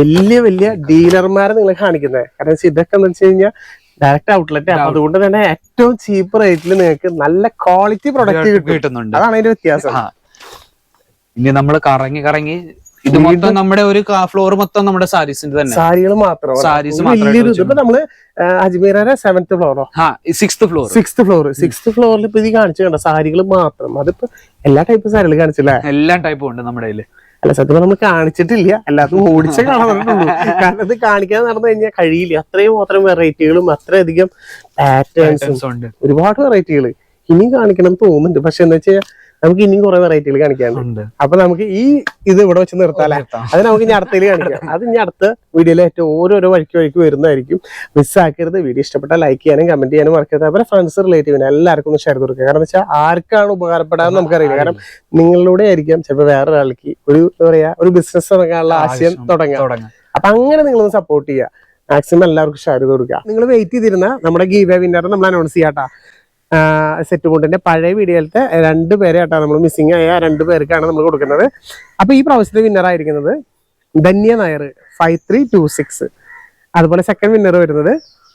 വലിയ വലിയ ഡീലർമാരെ നിങ്ങളെ കാണിക്കുന്നത്. കാരണം ഇതൊക്കെ എന്ന് വെച്ച് കഴിഞ്ഞാൽ ഡയറക്റ്റ് ഔട്ട്ലെറ്റ് ആണ്. അതുകൊണ്ട് തന്നെ ഏറ്റവും ചീപ്പ് റേറ്റിൽ നിങ്ങൾക്ക് നല്ല ക്വാളിറ്റി പ്രൊഡക്റ്റ് കിട്ടുന്നുണ്ട്. അതാണ് അതിന്റെ വ്യത്യാസം. ഇനി നമ്മൾ കറങ്ങി ഇത് മൊത്തം നമ്മുടെ ഒരു ഫ്ലോർ മൊത്തം നമ്മുടെ സാരീസിന്റെ തന്നെ സാരികൾ മാത്രം. ഇപ്പൊ നമ്മള് അജ്മീറിന്റെ 7th ഫ്ലോറോ 6th ഫ്ലോറിൽ ഇപ്പൊ ഇത് കാണിച്ചു കണ്ട സാരികൾ മാത്രം. അതിപ്പോ എല്ലാ ടൈപ്പ് സാരികൾ കാണിച്ചില്ലേ? എല്ലാ ടൈപ്പും ഉണ്ട് നമ്മുടെ കയ്യില്. അല്ല, സത്യം നമ്മൾ കാണിച്ചിട്ടില്ല, എല്ലാത്തും ഓടിച്ച കാണുന്നുള്ളൂ. കാരണം ഇത് കാണിക്കാൻ നടന്നു കഴിഞ്ഞാൽ കഴിയില്ല. അത്രയും വെറൈറ്റികളും അത്രയധികം പാറ്റേൺസും ഉണ്ട്, ഒരുപാട് വെറൈറ്റികൾ ഇനിയും കാണിക്കണം എന്ന് തോന്നുന്നുണ്ട്. പക്ഷെ എന്താ വെച്ചാൽ നമുക്ക് ഇനിയും കുറെ വെറൈറ്റികൾ കാണിക്കാനുണ്ട്. അപ്പൊ നമുക്ക് ഇത് ഇവിടെ വെച്ച് നിർത്താല്ലേ? അത് നമുക്ക് ഇനി അടുത്തതിൽ കാണിക്കാം. അത് ഇനി അടുത്ത വീഡിയോയിൽ ഏറ്റവും ഓരോരോ വഴിക്ക് വരുന്നതായിരിക്കും. മിസ്സാക്കരുത്. വീഡിയോ ഇഷ്ടപ്പെട്ടാൽ ലൈക്ക് ചെയ്യാനും കമന്റ് ചെയ്യാനും മറക്കരുത്. അതുപോലെ ഫ്രണ്ട്സ് റിലേറ്റീവിന് എല്ലാവർക്കും ഒന്ന് ഷെയർ കൊടുക്കുക. കാരണം വെച്ചാൽ ആർക്കാണ് ഉപകാരപ്പെടാന്ന് നമുക്കറിയില്ല. കാരണം നിങ്ങളിലൂടെ ആയിരിക്കാം ചിലപ്പോൾ വേറൊരാൾക്ക് ഒരു ബിസിനസ് തുടങ്ങാനുള്ള ആശയം തുടങ്ങാം. അപ്പൊ അങ്ങനെ നിങ്ങളൊന്ന് സപ്പോർട്ട് ചെയ്യുക. മാക്സിമം എല്ലാവർക്കും ഷെയർ ചെയ്ത് കൊടുക്കുക. നിങ്ങൾ വെയിറ്റ് ചെയ്തിരുന്ന നമ്മുടെ ഗീവ് വിന്നർ നമ്മൾ അനൗൺസ് ചെയ്യാട്ടാ. സെറ്റ് മുണ്ടിന്റെ പഴയ വീഡിയോയിലത്തെ 2 പേരെ ആയിട്ടാണ് നമ്മൾ മിസ്സിംഗ് ആയ 2 പേർക്കാണ് നമ്മൾ കൊടുക്കുന്നത്. അപ്പൊ ഈ പ്രാവശ്യത്തെ വിന്നർ ആയിരിക്കുന്നത് ധന്യ നായർ 5326. അതുപോലെ സെക്കൻഡ് വിന്നർ വരുന്നത്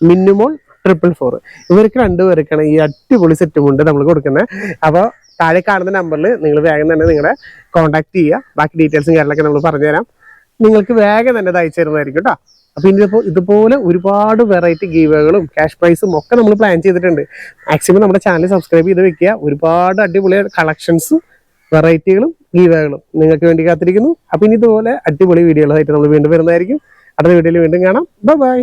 മിന്നുമോൾ 444. ഇവർക്ക് 2 പേർക്കാണ് ഈ അടിപൊളി സെറ്റ് മുണ്ട് നമ്മൾ കൊടുക്കുന്നത്. അപ്പോൾ താഴെ കാണുന്ന നമ്പറിൽ നിങ്ങൾ വേഗം തന്നെ നിങ്ങളെ കോൺടാക്ട് ചെയ്യുക. ബാക്കി ഡീറ്റെയിൽസും കാര്യങ്ങളൊക്കെ നമ്മൾ പറഞ്ഞുതരാം. നിങ്ങൾക്ക് വേഗം തന്നെ ഇത് അയച്ചു തരുന്നതായിരിക്കും കേട്ടോ. അപ്പൊ ഇനിയിപ്പോ ഇതുപോലെ ഒരുപാട് വെറൈറ്റി ഗീവകളും ക്യാഷ് പ്രൈസും ഒക്കെ നമ്മൾ പ്ലാൻ ചെയ്തിട്ടുണ്ട്. മാക്സിമം നമ്മുടെ ചാനൽ സബ്സ്ക്രൈബ് ചെയ്ത് വെക്കുക. ഒരുപാട് അടിപൊളി കളക്ഷൻസും വെറൈറ്റികളും ഗീവകളും നിങ്ങൾക്ക് വേണ്ടി കാത്തിരിക്കുന്നു. അപ്പൊ ഇനി ഇതുപോലെ അടിപൊളി വീഡിയോകളായിട്ട് നമ്മൾ വീണ്ടും വരുന്നതായിരിക്കും. അടുത്ത വീഡിയോയിൽ വീണ്ടും കാണാം. ബൈ.